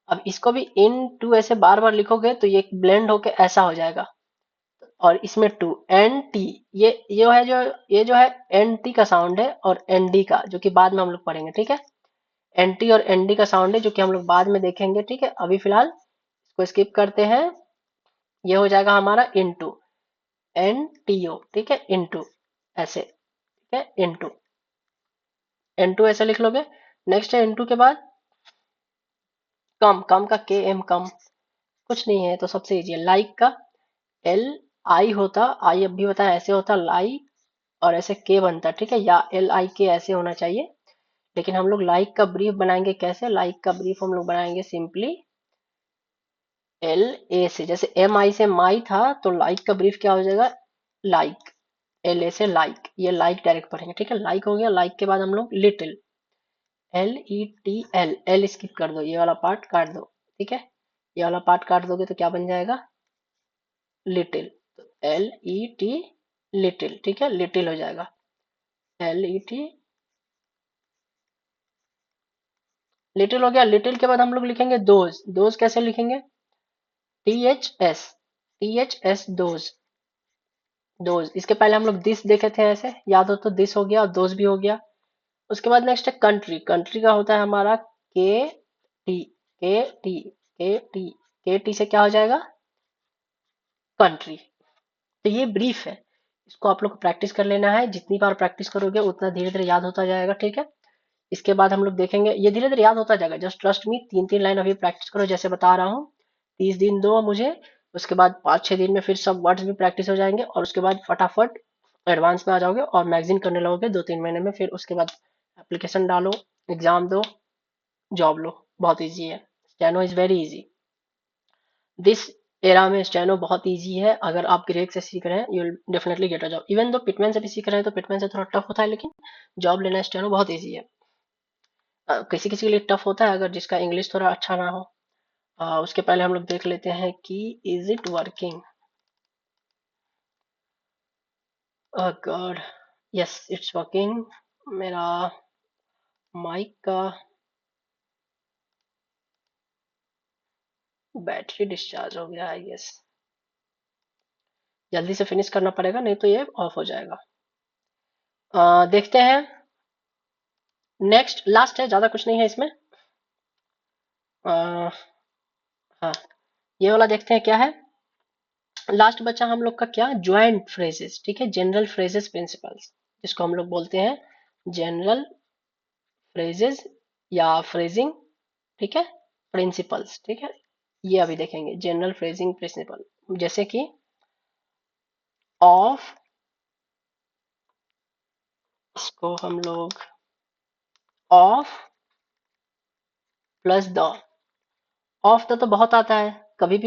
[SPEAKER 1] अब इसको भी इन टू ऐसे बार बार लिखोगे तो ये ब्लेंड होके ऐसा हो जाएगा। और इसमें टू एन टी, ये जो है एन टी का साउंड है और एन डी का, जो कि बाद में हम लोग पढ़ेंगे। ठीक है, एन टी और एन डी का साउंड है जो कि हम लोग बाद में देखेंगे। ठीक है, अभी फिलहाल इसको स्किप करते हैं। ये हो जाएगा हमारा इनटू, एन टी ओ। ठीक है, इनटू ऐसे। ठीक है, इनटू, एन टू ऐसे लिख लोगे। नेक्स्ट है इनटू के बाद कम। कम का के एम, कम कुछ नहीं है तो सबसे इजी है। लाइक का एल आई होता, आई अब भी बताया ऐसे होता लाई, और ऐसे के बनता। ठीक है, या एल आई के ऐसे होना चाहिए। लेकिन हम लोग लाइक का ब्रीफ बनाएंगे कैसे, लाइक का ब्रीफ हम लोग बनाएंगे सिंपली एल ए से। जैसे एम आई से माई था तो लाइक का ब्रीफ क्या हो जाएगा, लाइक। एल ए से लाइक, ये लाइक डायरेक्ट पढ़ेंगे। ठीक है, लाइक हो गया। लाइक के बाद हम लोग little, L E T L, L skip कर दो, ये वाला पार्ट काट दो। ठीक है, ये वाला पार्ट काट दोगे तो क्या बन जाएगा, little. L E T, little. ठीक है, लिटिल हो जाएगा, एल ई टी, लिटिल हो गया। लिटिल के बाद हम लोग लिखेंगे दोज। दोज कैसे लिखेंगे, T H S, T H S, those. Those, इसके पहले हम लोग दिस देखे थे ऐसे, याद हो तो, दिस हो गया और दोज भी हो गया। उसके बाद नेक्स्ट है कंट्री। कंट्री का होता है हमारा के टी, के टी, के टी, के टी से क्या हो जाएगा, कंट्री। तो ये ब्रीफ है, इसको आप लोग को प्रैक्टिस कर लेना है। जितनी बार प्रैक्टिस करोगे उतना धीरे धीरे याद होता जाएगा। ठीक है, इसके बाद हम लोग देखेंगे, ये धीरे धीरे याद होता जाएगा, जस्ट ट्रस्ट मी। तीन तीन लाइन अभी प्रैक्टिस करो जैसे बता रहा हूँ। 30 दिन दो मुझे, उसके बाद 5-6 दिन में फिर सब वर्ड्स भी प्रैक्टिस हो जाएंगे, और उसके बाद फटाफट एडवांस में आ जाओगे और मैगजीन करने लगोगे 2-3 महीने में। फिर उसके बाद एप्लीकेशन डालो, एग्जाम दो, जॉब लो। बहुत ईजी है, steno is very easy. This era में स्टेनो बहुत इजी है। अगर आप ग्रेक से सीख रहे हैं you will definitely get a job. Even though Pitman से भी सीख रहे हैं तो पिटमैन से थोड़ा टफ होता है, लेकिन जॉब लेना स्टेनो बहुत इजी है। किसी किसी के लिए टफ होता है अगर जिसका इंग्लिश थोड़ा अच्छा ना हो। उसके पहले हम लोग देख लेते हैं कि is it working. God, yes it's working. मेरा माइक का बैटरी डिस्चार्ज हो गया है, यस। जल्दी से फिनिश करना पड़ेगा नहीं तो ये ऑफ हो जाएगा। देखते हैं, नेक्स्ट लास्ट है, ज्यादा कुछ नहीं है इसमें। अ, हाँ, ये वाला देखते हैं क्या है। लास्ट बचा हम लोग का क्या, ज्वाइंट फ्रेजेस। ठीक है, जनरल फ्रेजेस प्रिंसिपल्स, जिसको हम लोग बोलते हैं जनरल फ्रेजेस या फ्रेजिंग। ठीक है, प्रिंसिपल्स। ठीक है, ये अभी देखेंगे जनरल फ्रेजिंग प्रिंसिपल। जैसे कि ऑफ, इसको हम लोग of plus the. Of the तो बहुत आता है, कभी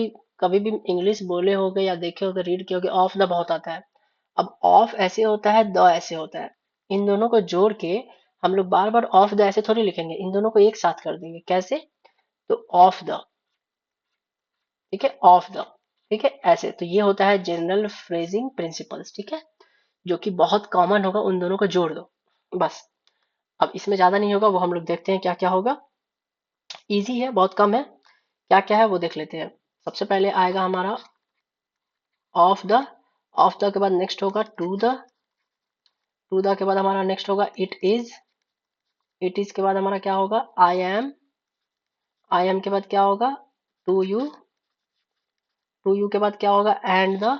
[SPEAKER 1] भी इंग्लिश बोले होगे या देखे होगे, रीड किए होगे, ऑफ द बहुत आता है। अब ऑफ ऐसे होता है, द ऐसे होता है। इन दोनों को जोड़ के हम लोग बार बार ऑफ द ऐसे थोड़ी लिखेंगे, इन दोनों को एक साथ कर देंगे। कैसे, तो ऑफ द। ठीक है, ऑफ द। ठीक है, ऐसे। तो ये होता है जनरल फ्रेजिंग प्रिंसिपल्स। ठीक है, जो कि बहुत कॉमन होगा, उन दोनों को जोड़ दो बस। अब इसमें ज्यादा नहीं होगा, वो हम लोग देखते हैं क्या क्या होगा। इजी है, बहुत कम है। क्या क्या है वो देख लेते हैं। सबसे पहले आएगा हमारा ऑफ द। ऑफ द के बाद नेक्स्ट होगा टू द। टू द के बाद हमारा नेक्स्ट होगा इट इज। इट इज के बाद हमारा क्या होगा, आई एम। आई एम के बाद क्या होगा, टू यू। टू यू के बाद क्या होगा, एंड द।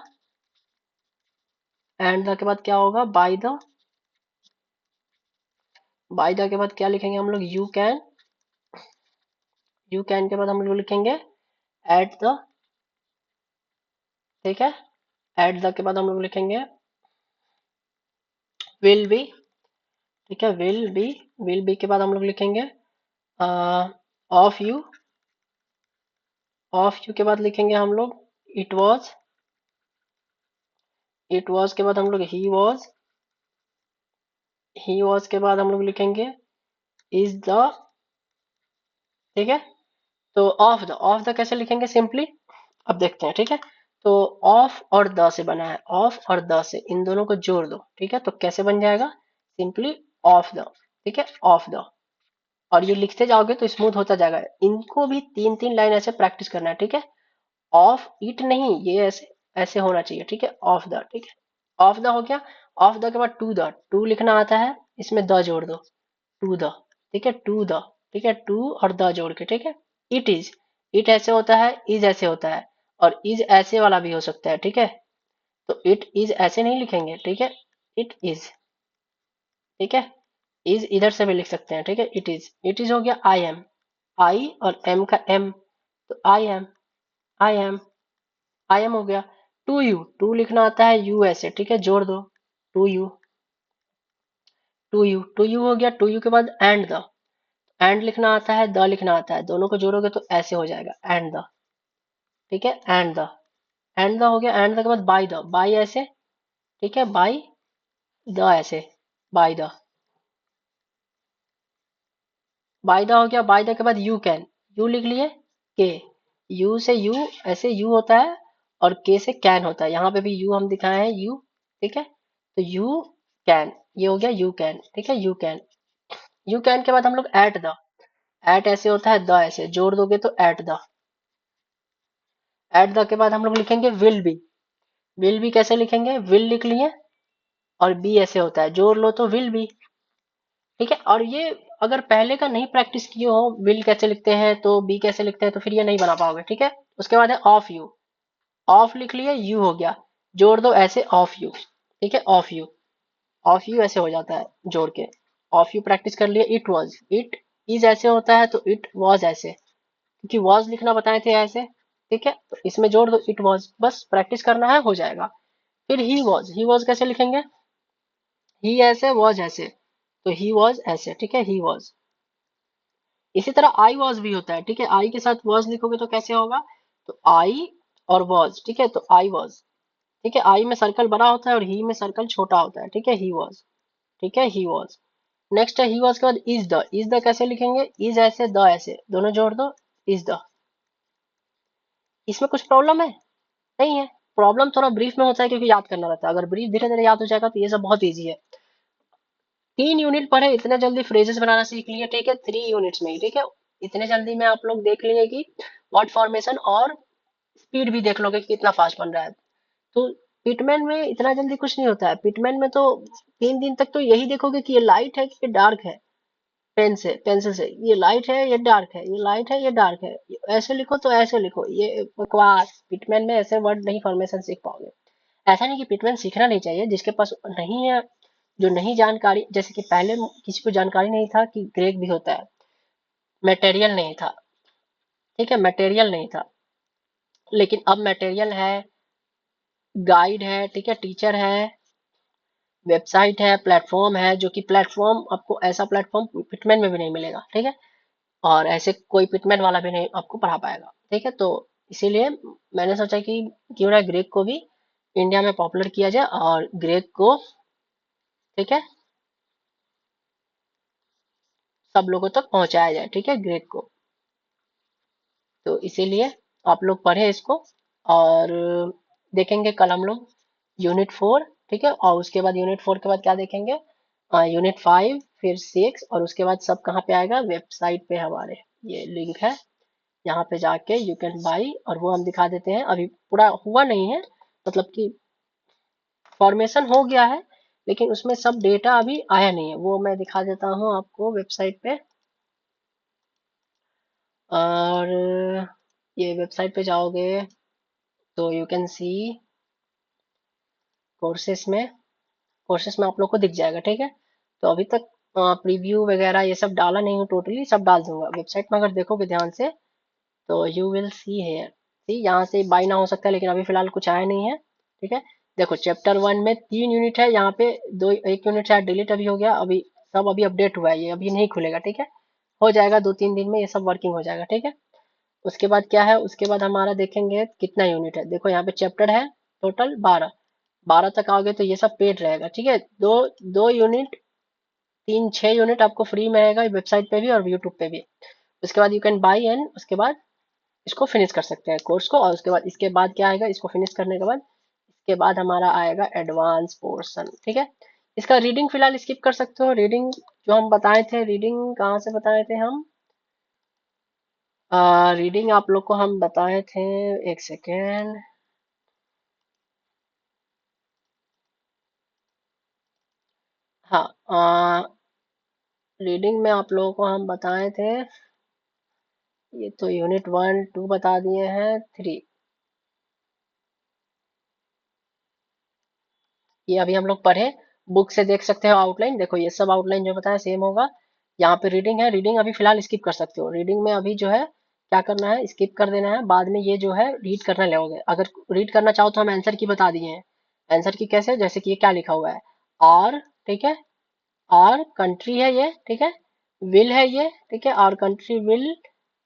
[SPEAKER 1] एंड द के बाद क्या होगा, बाय द। बाय द के बाद क्या लिखेंगे हम लोग, यू कैन। यू कैन के बाद हम लोग लिखेंगे एट द। ठीक है। एट द के बाद हम लोग लिखेंगे विल बी, ठीक है, विल बी के बाद हम लोग लिखेंगे ऑफ यू, ऑफ यू के बाद लिखेंगे हम लोग इट वॉज, इट वॉज के बाद हम लोग ही वॉज के बाद हम लोग लिखेंगे इज द, ठीक है। तो ऑफ द कैसे लिखेंगे सिंपली, अब देखते हैं, ठीक है। तो ऑफ और द से बना है, ऑफ और द से इन दोनों को जोड़ दो, ठीक है, तो कैसे बन जाएगा, सिंपली ऑफ द, ठीक है, ऑफ द। और ये लिखते जाओगे तो स्मूथ होता जाएगा। इनको भी तीन तीन लाइन ऐसे प्रैक्टिस करना है, ठीक है। ऑफ इट नहीं, ये ऐसे ऐसे होना चाहिए, ठीक है, ऑफ द, ठीक है, ऑफ द हो गया। ऑफ द के बाद टू द, टू लिखना आता है, इसमें द जोड़ दो, टू द, ठीक है, टू द, ठीक है, टू और द जोड़ के, ठीक है। इट इज, इट ऐसे होता है, इज ऐसे होता है, और इज ऐसे वाला भी हो सकता है, ठीक है। तो इट इज ऐसे नहीं लिखेंगे, ठीक है, इट इज, ठीक है। इज इधर से भी लिख सकते हैं, ठीक है, इट इज हो गया। आई एम, आई और एम का एम, तो I am, I am, I am हो गया। टू यू, टू लिखना आता है यू ऐसे, ठीक है, जोड़ दो, टू यू, टू यू हो गया। टू यू के बाद एंड लिखना आता है, द लिखना आता है, दोनों को जोड़ोगे तो ऐसे हो जाएगा एंड द, ठीक है, एंड द हो गया। एंड द के बाद बाय द, बाय ऐसे, ठीक है, बाय द ऐसे, बाय द, बाय द हो गया। बाय द के बाद यू कैन, यू लिख लिए, के, यू से यू ऐसे यू होता है, और के से कैन होता है, यहाँ पे भी यू हम दिखाए हैं यू, ठीक है। तो यू कैन, ये हो गया यू कैन, ठीक है, यू कैन। यू कैन के बाद हम लोग एट द, एट ऐसे होता है, द ऐसे जोड़ दोगे तो एट द, एट द के बाद हम लोग लिखेंगे विल बी, विल बी कैसे लिखेंगे, विल लिख लिए, और बी ऐसे होता है, जोड़ लो तो विल बी, ठीक है। और ये अगर पहले का नहीं प्रैक्टिस किए हो विल कैसे लिखते हैं तो बी कैसे लिखते हैं, तो फिर ये नहीं बना पाओगे, ठीक है। उसके बाद है ऑफ यू, ऑफ लिख लिए, यू हो गया, जोड़ दो ऐसे ऑफ यू, ठीक है, ऑफ यू, ऑफ यू ऐसे हो जाता है जोड़ के, ऑफ यू प्रैक्टिस कर लिए। इट वॉज, इट इज ऐसे होता है, तो इट वॉज ऐसे, क्योंकि वॉज लिखना बताए थे ऐसे, ठीक है, तो इसमें जोड़ दो इट वॉज, बस प्रैक्टिस करना है, हो जाएगा। फिर ही वॉज कैसे लिखेंगे, ही ऐसे वॉज ऐसे, तो ही वॉज ऐसे, ठीक है, ही वॉज। इसी तरह आई वॉज भी होता है, ठीक है, आई के साथ वॉज लिखोगे तो कैसे होगा, तो आई और वॉज, ठीक है, तो आई वॉज, ठीक है, आई में सर्कल बड़ा होता है और ही में सर्कल छोटा होता है, ठीक है, ही वॉज, ठीक है, ही वॉज। नेक्स्ट है ही वॉज के बाद इज द कैसे लिखेंगे, इज ऐसे द ऐसे, दोनों जोड़ दो, इज द। इसमें कुछ प्रॉब्लम है, नहीं है। प्रॉब्लम थोड़ा ब्रीफ में होता है क्योंकि याद करना रहता है, अगर ब्रीफ धीरे धीरे याद हो जाएगा तो ये सब बहुत ईजी है। 3 यूनिट पढ़े, इतने जल्दी फ्रेजेस बनाना सीख लिए, ठीक है, 3 यूनिट्स में ही, ठीक है। इतने जल्दी में आप लोग देख लिए कि वर्ड फॉर्मेशन और स्पीड भी देख लोगे कि कितना फास्ट बन रहा है। तो पिटमैन में इतना जल्दी कुछ नहीं होता है, पिटमैन में तो 3 दिन तक तो यही देखोगे कि ये लाइट है कि ये डार्क है, पेंसिल से ये लाइट है ये डार्क है, ये लाइट है ये डार्क है, ऐसे लिखो तो ऐसे लिखो, ये बकवास, पिटमैन में ऐसे वर्ड नहीं फॉर्मेशन सीख पाओगे। ऐसा नहीं कि पिटमैन सीखना नहीं चाहिए, जिसके पास नहीं है, जो नहीं जानकारी, जैसे कि पहले किसी को जानकारी नहीं था कि ग्रेक भी होता है, मटेरियल नहीं था, ठीक है, मटेरियल नहीं था, लेकिन अब मटेरियल है, गाइड है, ठीक है, टीचर है, वेबसाइट है, प्लेटफॉर्म है, जो कि प्लेटफॉर्म आपको ऐसा प्लेटफॉर्म पिटमैन में भी नहीं मिलेगा, ठीक है, और ऐसे कोई पिटमैन वाला भी नहीं आपको पढ़ा पाएगा, ठीक है। तो इसीलिए मैंने सोचा कि क्यों ना ग्रेक को भी इंडिया में पॉपुलर किया जाए, और ग्रेक को, ठीक है, सब लोगों तक पहुंचाया जाए, ठीक है, ग्रेक को। तो इसीलिए आप लोग पढ़े इसको, और देखेंगे कल हम लोग यूनिट 4, ठीक है, और उसके बाद यूनिट 4 के बाद क्या देखेंगे, यूनिट 5, फिर 6, और उसके बाद सब कहाँ पे आएगा, वेबसाइट पे हमारे ये लिंक है, यहाँ पे जाके यू कैन बाई, और वो हम दिखा देते हैं, अभी पूरा हुआ नहीं है, मतलब कि फॉर्मेशन हो गया है, लेकिन उसमें सब डेटा अभी आया नहीं है, वो मैं दिखा देता हूँ आपको वेबसाइट पे। और ये वेबसाइट पे जाओगे तो यू कैन सी कोर्सेस में आप लोग को दिख जाएगा, ठीक है। तो अभी तक प्रीव्यू वगैरह ये सब डाला नहीं हूँ, टोटली सब डाल दूंगा वेबसाइट में, अगर देखोगे ध्यान से तो यू विल सी हेयर, यहाँ से बाई ना हो सकता है, लेकिन अभी फिलहाल कुछ आया नहीं है। ठीक है, देखो चैप्टर 1 में 3 यूनिट है, यहाँ पे दो, एक यूनिट शायद डिलीट अभी हो गया, अभी सब अभी अपडेट हुआ है, ये अभी नहीं खुलेगा। ठीक है, हो जाएगा 2-3 दिन में ये सब वर्किंग हो जाएगा। ठीक है, उसके बाद क्या है, उसके बाद हमारा देखेंगे कितना यूनिट है। देखो यहाँ पे चैप्टर है टोटल 12, 12 तक आओगे तो ये सब पेड रहेगा। ठीक है, दो दो यूनिट, 6 यूनिट आपको फ्री में आएगा वेबसाइट पे भी और यूट्यूब पे भी। उसके बाद यू कैन बाई एंड उसके बाद इसको फिनिश कर सकते हैं कोर्स को। और उसके बाद इसके बाद क्या आएगा, इसको फिनिश करने के बाद इसके बाद हमारा आएगा एडवांस पोर्शन। ठीक है, इसका रीडिंग फिलहाल स्किप कर सकते हो। रीडिंग जो हम बताए थे, रीडिंग कहाँ से बताए थे हम, रीडिंग आप लोग को हम बताए थे, एक सेकेंड, हाँ, रीडिंग में आप लोगों को हम बताए थे, ये तो यूनिट 1 2 बता दिए हैं, 3 ये अभी हम लोग पढ़े, बुक से देख सकते हो आउटलाइन। देखो ये सब आउटलाइन जो बताया सेम होगा। यहाँ पे रीडिंग है, रीडिंग अभी फिलहाल स्किप कर सकते हो। रीडिंग में अभी जो है क्या करना है, स्किप कर देना है, बाद में ये जो है रीड करना लगोगे। अगर रीड करना चाहो तो हम आंसर की बता दिए हैं। आंसर की कैसे, जैसे कि ये क्या लिखा हुआ है, और, ठीक है, और कंट्री है ये, ठीक है, विल है ये, ठीक है, और कंट्री विल,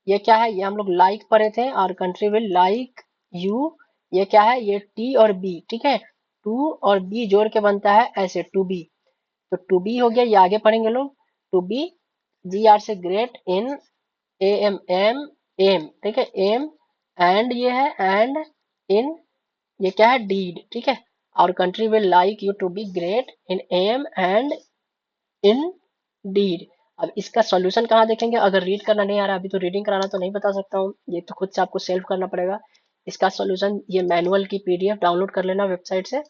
[SPEAKER 1] ये क्या है, ये हम लोग लाइक पढ़े थे, और कंट्री विल लाइक यू, ये क्या है, ये टी और बी। ठीक है, टू और बी जोड़ के बनता है ऐसे टू बी, तो टू बी हो गया, ये आगे पढ़ेंगे लोग। टू बी, जी आर से great, in, A M M, M, ठीक है, एम, एंड ये है एंड, इन, ये क्या है, डीड। ठीक है, और country will like you to be great in M and in deed. अब इसका सॉल्यूशन कहाँ देखेंगे, अगर रीड करना नहीं आ रहा अभी तो रीडिंग कराना तो नहीं बता सकता हूँ, ये तो खुद से आपको सेल्फ करना पड़ेगा। इसका सॉल्यूशन ये मैनुअल की पीडीएफ डाउनलोड कर लेना वेबसाइट से।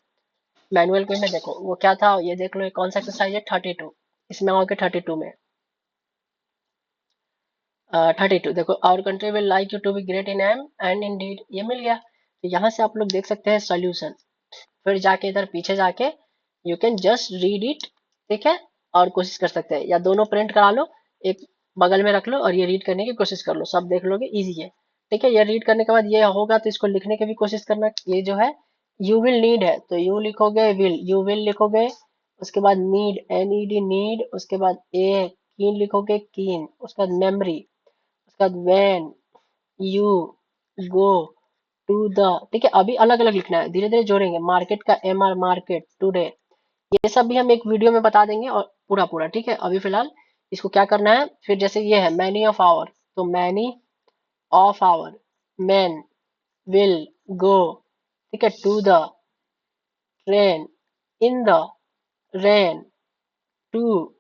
[SPEAKER 1] मैनुअल के में देखो वो क्या था, ये देख लो, ये कौन सा एक्सरसाइज है, 32, इसमें आओगे 32 में, 32 देखो, our country will like you to be great in M and in deed, ये मिल गया। तो यहाँ से आप लोग देख सकते हैं सॉल्यूशन। फिर जाके इधर पीछे जाके you can just read it, ठीक है, और कोशिश कर सकते हैं, या दोनों प्रिंट करा लो, एक बगल में रख लो और ये रीड करने की कोशिश कर लो, सब देख लोगे, इजी है। ठीक है, ये रीड करने के बाद ये होगा तो इसको लिखने की भी कोशिश करना। ये जो है यू विल नीड है तो यू लिखोगे, विल, यू विल लिखोगे, उसके बाद need, N E D, need, उसके बाद ए, कीन लिखोगे, कीन, उसके बाद मेमोरी, उसके बाद when, you go to the, ठीक है, अभी अलग अलग लिखना है, धीरे धीरे जोड़ेंगे। मार्केट का एम आर, मार्केट, टुडे, ये सब भी हम एक वीडियो में बता देंगे और पूरा पूरा। ठीक है, अभी फिलहाल इसको क्या करना है, फिर जैसे ये है मैनी ऑफ आवर, तो many of our, men will go, ठीक है, to the train, in the rain, to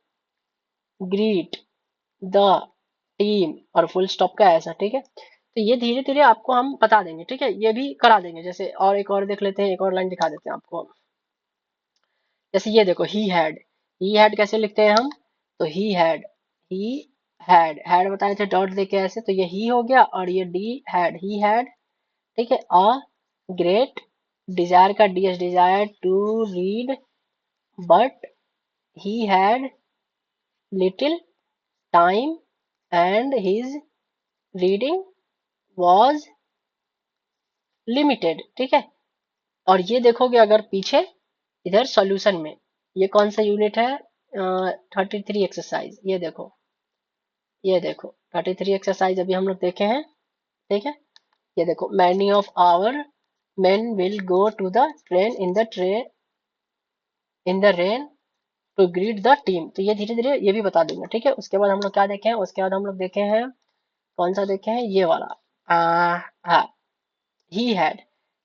[SPEAKER 1] greet the team, और फुल स्टॉप का ऐसा। ठीक है, तो ये धीरे धीरे आपको हम बता देंगे। ठीक है, ये भी करा देंगे। जैसे और एक और देख लेते हैं, एक और लाइन दिखा देते हैं आपको। जैसे ये देखो, ही हैड कैसे लिखते हैं हम, तो ही हैड बताए थे डॉट देके ऐसे, तो ये ही हो गया, और ये डी हैड, ही हैड, ठीक है, अ ग्रेट, डिजायर का D S, desire to read, but he had little time and his reading was limited. ठीक है, और ये देखोगे अगर पीछे इधर सॉल्यूशन में, ये कौन सा यूनिट है, 33 एक्सरसाइज, ये देखो 33 एक्सरसाइज अभी हम लोग देखे हैं। ठीक है, ये देखो, many of our men will go to the train, in the rain to greet the team, तो ये धीरे धीरे ये भी बता दूंगा। ठीक है, उसके बाद हम लोग क्या देखे हैं, उसके बाद हम लोग देखे हैं, कौन सा देखे हैं, ये वाला, हाँ, ही हैड।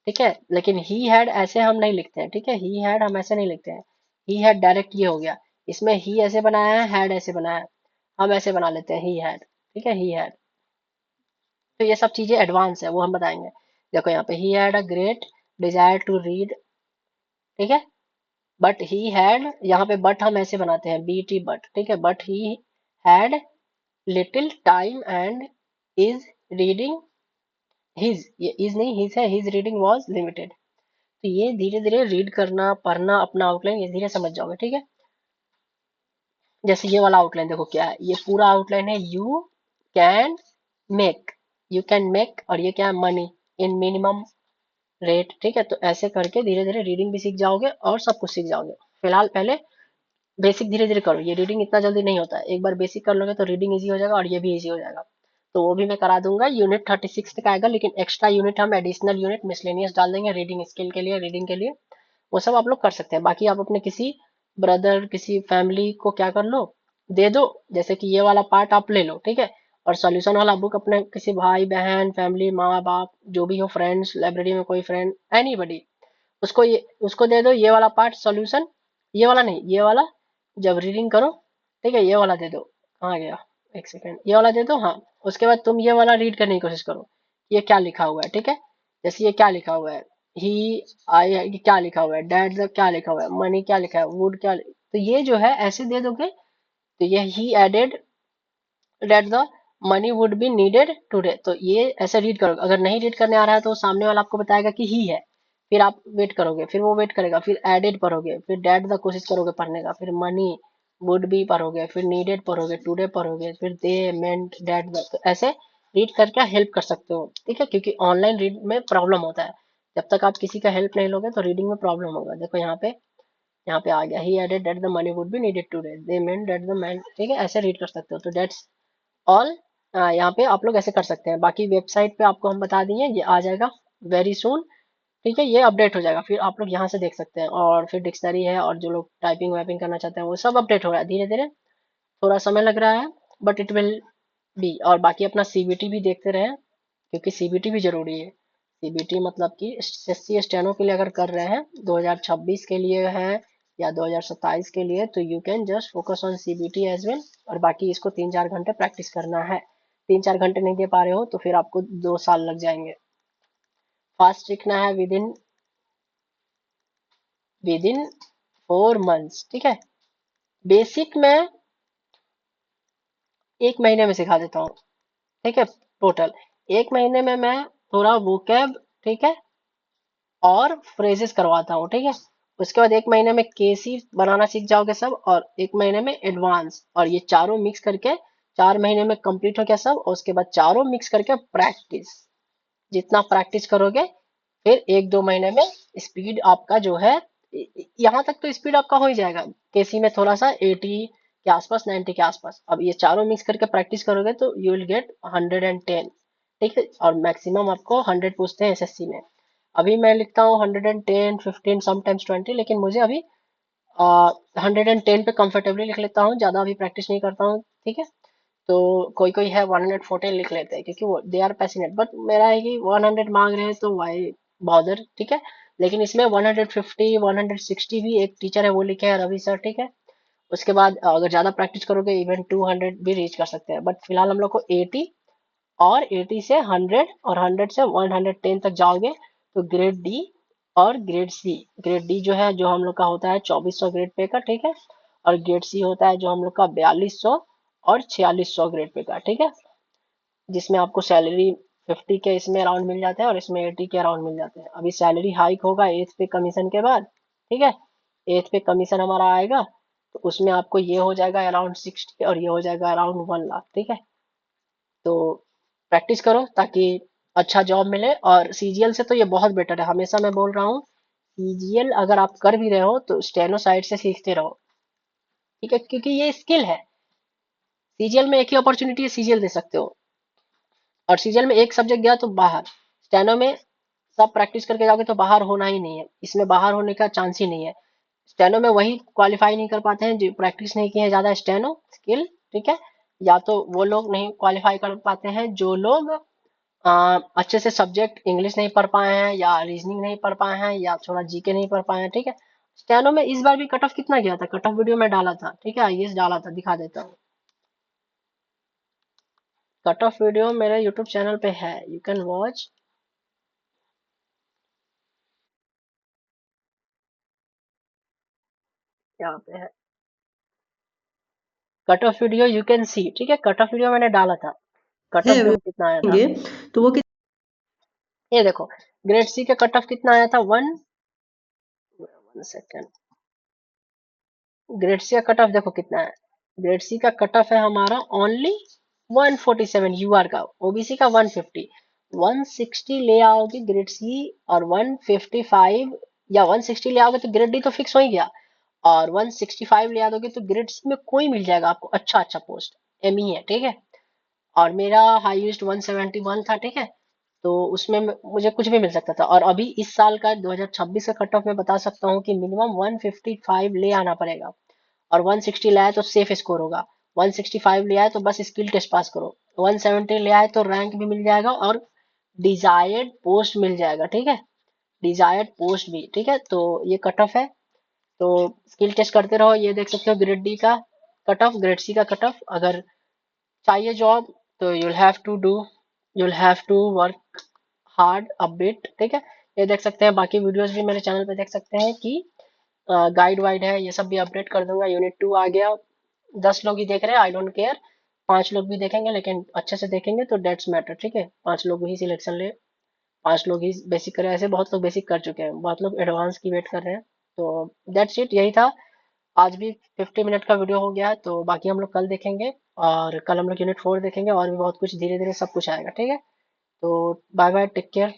[SPEAKER 1] ठीक है, लेकिन ही हैड ऐसे हम नहीं लिखते हैं। ठीक है, ही हैड हम ऐसे नहीं लिखते हैं, ही हैड डायरेक्ट ये हो गया, इसमें ही ऐसे बनाया है, हैड ऐसे बनाया है, हम ऐसे बना लेते हैं, ही हैड। ठीक है, ही हैड, तो ये सब चीजें एडवांस है, वो हम बताएंगे। देखो यहाँ पे he had a great desire to read, ठीक है, बट ही हैड, यहाँ पे बट हम ऐसे बनाते हैं, बी टी बट, ठीक है, but he had little time and is reading his, ये इज नहीं, हिज है, हिज रीडिंग वॉज लिमिटेड। तो ये धीरे धीरे रीड करना, पढ़ना, अपना आउटलाइन ये धीरे समझ जाओगे। ठीक है, जैसे ये वाला आउटलाइन देखो क्या है, ये पूरा आउटलाइन है, कैन यू कैन मेक, और ये क्या है, मनी, इन मिनिमम रेट, ठीक है। तो ऐसे करके धीरे धीरे रीडिंग भी सीख जाओगे और सब कुछ सीख जाओगे। फिलहाल पहले बेसिक धीरे धीरे करो, ये रीडिंग इतना जल्दी नहीं होता है, एक बार बेसिक कर लोगे तो रीडिंग इजी हो जाएगा और ये भी इजी हो जाएगा। तो वो भी मैं करा दूंगा। यूनिट 36 तक आएगा, लेकिन एक्स्ट्रा यूनिट हम एडिशनल यूनिट मिसलेनियस डाल देंगे रीडिंग स्किल के लिए, रीडिंग के लिए। वो सब आप लोग कर सकते हैं। बाकी आप अपने किसी ब्रदर, किसी फैमिली को क्या कर लो, दे दो। जैसे कि ये वाला पार्ट आप ले लो, ठीक है। और सॉल्यूशन वाला बुक अपने किसी भाई बहन, फैमिली, माँ बाप, जो भी हो, फ्रेंड्स, लाइब्रेरी में कोई फ्रेंड, एनीबडी, उसको दे दो ये वाला पार्ट सॉल्यूशन। ये वाला नहीं, ये वाला जब रीडिंग करो, ठीक है, ये वाला दे दो। कहाँ गया, एक सेकेंड, ये वाला दे दो, हाँ। उसके बाद तुम ये वाला रीड करने की कोशिश करो, ये क्या लिखा हुआ है, ठीक है। जैसे ये क्या लिखा हुआ है, ही, आई, क्या लिखा हुआ है, डैड क्या लिखा हुआ है, मनी क्या लिखा है, वुड क्या तो ये जो है ऐसे दे दोगे तो ये ही added that the money would be needed today, तो ये ऐसे रीड करोगे। अगर नहीं रीड करने आ रहा है तो सामने वाला आपको बताएगा कि ही है, फिर आप वेट करोगे, फिर वो वेट करेगा, फिर एडेड पढ़ोगे, फिर डेट द कोशिश करोगे पढ़ने का, फिर मनी वुड बी पढ़ोगे, फिर नीडेड पढ़ोगे, टुडे पढ़ोगे, फिर दे मेंट डेट द, तो ऐसे रीड करके हेल्प कर सकते हो, ठीक है। क्योंकि ऑनलाइन रीड में प्रॉब्लम होता है, जब तक आप किसी का हेल्प नहीं लोगे तो रीडिंग में प्रॉब्लम होगा। देखो यहाँ पे आ गया, he added that the money would be needed today, they meant that the man, ठीक है। ऐसे रीड कर सकते हो। तो दैट्स ऑल। यहाँ पे आप लोग ऐसे कर सकते हैं। बाकी वेबसाइट पे आपको हम बता दिए, ये आ जाएगा वेरी सून, ठीक है। ये अपडेट हो जाएगा, फिर आप लोग यहाँ से देख सकते हैं। और फिर डिक्शनरी है, और जो लोग टाइपिंग वाइपिंग करना चाहते हैं वो सब अपडेट हो रहा है धीरे धीरे। थोड़ा समय लग रहा है, बट इट विल बी। और बाकी अपना सीबीटी भी देखते रहें, क्योंकि सीबीटी भी जरूरी है। सीबीटी मतलब कि एसएससी स्टेनो के लिए अगर कर रहे हैं, 2026 के लिए है या 2027 के लिए, तो you can just focus on CBT as well. और बाकी इसको 3-4 घंटे प्रैक्टिस करना है। 3-4 घंटे नहीं दे पा रहे हो तो फिर आपको 2 साल लग जाएंगे। फास्ट सीखना है विद इन 4 मंथ्स, ठीक है। बेसिक में 1 महीने में सिखा देता हूँ, ठीक है। टोटल 1 महीने में मैं थोड़ा वोकैब, ठीक है, और फ्रेजेस करवाता हूँ, ठीक है। उसके बाद 1 महीने में केसी बनाना सीख जाओगे सब, और 1 महीने में एडवांस, और ये चारों मिक्स करके 4 महीने में कंप्लीट हो गया सब। और उसके बाद चारों मिक्स करके प्रैक्टिस, जितना प्रैक्टिस करोगे, फिर 1-2 महीने में स्पीड आपका जो है, यहाँ तक तो स्पीड आपका हो ही जाएगा। केसी में थोड़ा सा 80 के आसपास, 90 के आसपास। अब ये चारों मिक्स करके प्रैक्टिस करोगे तो यू विल गेट 110, ठीक है। और मैक्सिमम आपको 100 पूछते हैं एसएससी में। अभी मैं लिखता हूँ 110, 15, समटाइम्स 20, लेकिन मुझे अभी 110 पे कंफर्टेबली लिख लेता हूँ, ज़्यादा अभी प्रैक्टिस नहीं करता हूँ, ठीक है। तो कोई कोई है 114 लिख लेते हैं, क्योंकि वो दे आर पैशनेट। बट मेरा है कि 100 मांग रहे हैं तो वाई बॉदर, ठीक है। लेकिन इसमें 150, 160 भी एक टीचर है वो लिखे हैं, रवि सर, ठीक है। उसके बाद अगर ज़्यादा प्रैक्टिस करोगे इवन 200 भी रीच कर सकते हैं। बट फिलहाल हम लोग को 80, और 80 से 100, और 100 से 110 तक जाओगे तो ग्रेड डी और ग्रेड सी। ग्रेड डी जो है, जो हम लोग का होता है 2400 ग्रेड पे का, ठीक है। और ग्रेड सी होता है जो हम लोग का 4200 और 4600 ग्रेड पे का, ठीक है। जिसमें आपको सैलरी 50 के इसमें अराउंड मिल जाते हैं, और इसमें 80 के अराउंड मिल जाते हैं। अभी सैलरी हाइक होगा 8th पे कमीशन के बाद, ठीक है। 8th पे कमीशन हमारा आएगा, तो उसमें आपको ये हो जाएगा अराउंड 60, और ये हो जाएगा अराउंड 1 लाख, ठीक है। तो प्रैक्टिस करो ताकि अच्छा जॉब मिले। और सीजीएल से तो ये बहुत बेटर है, हमेशा मैं बोल रहा हूँ। सीजीएल अगर आप कर भी रहे हो तो स्टेनो साइड से सीखते रहो, ठीक है, क्योंकि ये स्किल है। सीजीएल में एक ही अपॉर्चुनिटी है, सीजीएल दे सकते हो। और सीजीएल में एक सब्जेक्ट गया तो बाहर, स्टेनो में सब प्रैक्टिस करके जाओगे तो बाहर होना ही नहीं है, इसमें बाहर होने का चांस ही नहीं है। स्टेनो में वही क्वालिफाई नहीं कर पाते हैं जो प्रैक्टिस नहीं किए हैं ज्यादा स्टेनो स्किल, ठीक है। या तो वो लोग नहीं क्वालिफाई कर पाते हैं जो लोग अच्छे से सब्जेक्ट इंग्लिश नहीं पढ़ पाए हैं, या रीजनिंग नहीं पढ़ पाए हैं, या थोड़ा जीके नहीं पढ़ पाए हैं, ठीक है। स्टेनो में इस बार भी कट ऑफ कितना गया था, कट ऑफ वीडियो में डाला था, ठीक है, आईएएस डाला था, दिखा देता हूँ। कट ऑफ वीडियो मेरे यूट्यूब चैनल पे है, यू कैन वॉच। यहाँ पे है cut off video, you can see, ठीक है। कट ऑफ वीडियो मैंने डाला था, कट ऑफ
[SPEAKER 2] है
[SPEAKER 1] देखो कितना आया था।
[SPEAKER 2] वे तो वो
[SPEAKER 1] ये देखो, ग्रेड सी का कट ऑफ कितना आया था, 1 सेकेंड। ग्रेड सी का कट ऑफ देखो कितना है। ग्रेड सी का कट ऑफ है हमारा ओनली 147, यूआर का, ओबीसी का 150। 160 ले आओगे ग्रेड सी, और 155 या 160 ले आओगे तो ग्रेड डी तो फिक्स हो ही गया, और 165 ले आओगे तो ग्रेड सी में कोई मिल जाएगा आपको अच्छा अच्छा पोस्ट, एम ही है, ठीक है। और मेरा हाईएस्ट 171 था, ठीक है। तो उसमें मुझे कुछ भी मिल सकता था, और अभी इस साल का 2026 का कट ऑफ मैं बता सकता हूँ कि मिनिमम 155 ले आना पड़ेगा, और 160 लाए तो सेफ स्कोर होगा, 165 ले आए तो बस स्किल टेस्ट पास करो, 170 ले आए तो रैंक भी मिल जाएगा और डिजायर्ड पोस्ट मिल जाएगा, ठीक है। डिजायर्ड पोस्ट भी, ठीक है। तो ये कट ऑफ है। तो स्किल टेस्ट करते रहो। ये देख सकते हो ग्रेड डी का कट ऑफ, ग्रेड सी का कट ऑफ। अगर चाहिए जॉब तो you'll have to work hard a bit, ठीक है। ये देख सकते हैं, बाकी वीडियोस भी मेरे चैनल पे देख सकते हैं कि गाइड वाइड है, ये सब भी अपडेट कर दूंगा। यूनिट 2 आ गया, 10 लोग ही देख रहे हैं, आई डोंट केयर, 5 लोग भी देखेंगे लेकिन अच्छे से देखेंगे तो डेट्स मैटर, ठीक है। 5 लोग ही सिलेक्शन ले, 5 लोग ही बेसिक करे, ऐसे बहुत लोग बेसिक कर चुके हैं, बहुत लोग एडवांस की वेट कर रहे हैं। तो दैट्स इट, यही था। आज भी 50 मिनट का वीडियो हो गया है, तो बाकी हम लोग कल देखेंगे, और कल हम लोग यूनिट 4 देखेंगे, और भी बहुत कुछ धीरे धीरे सब कुछ आएगा, ठीक है। तो बाय बाय, टेक केयर।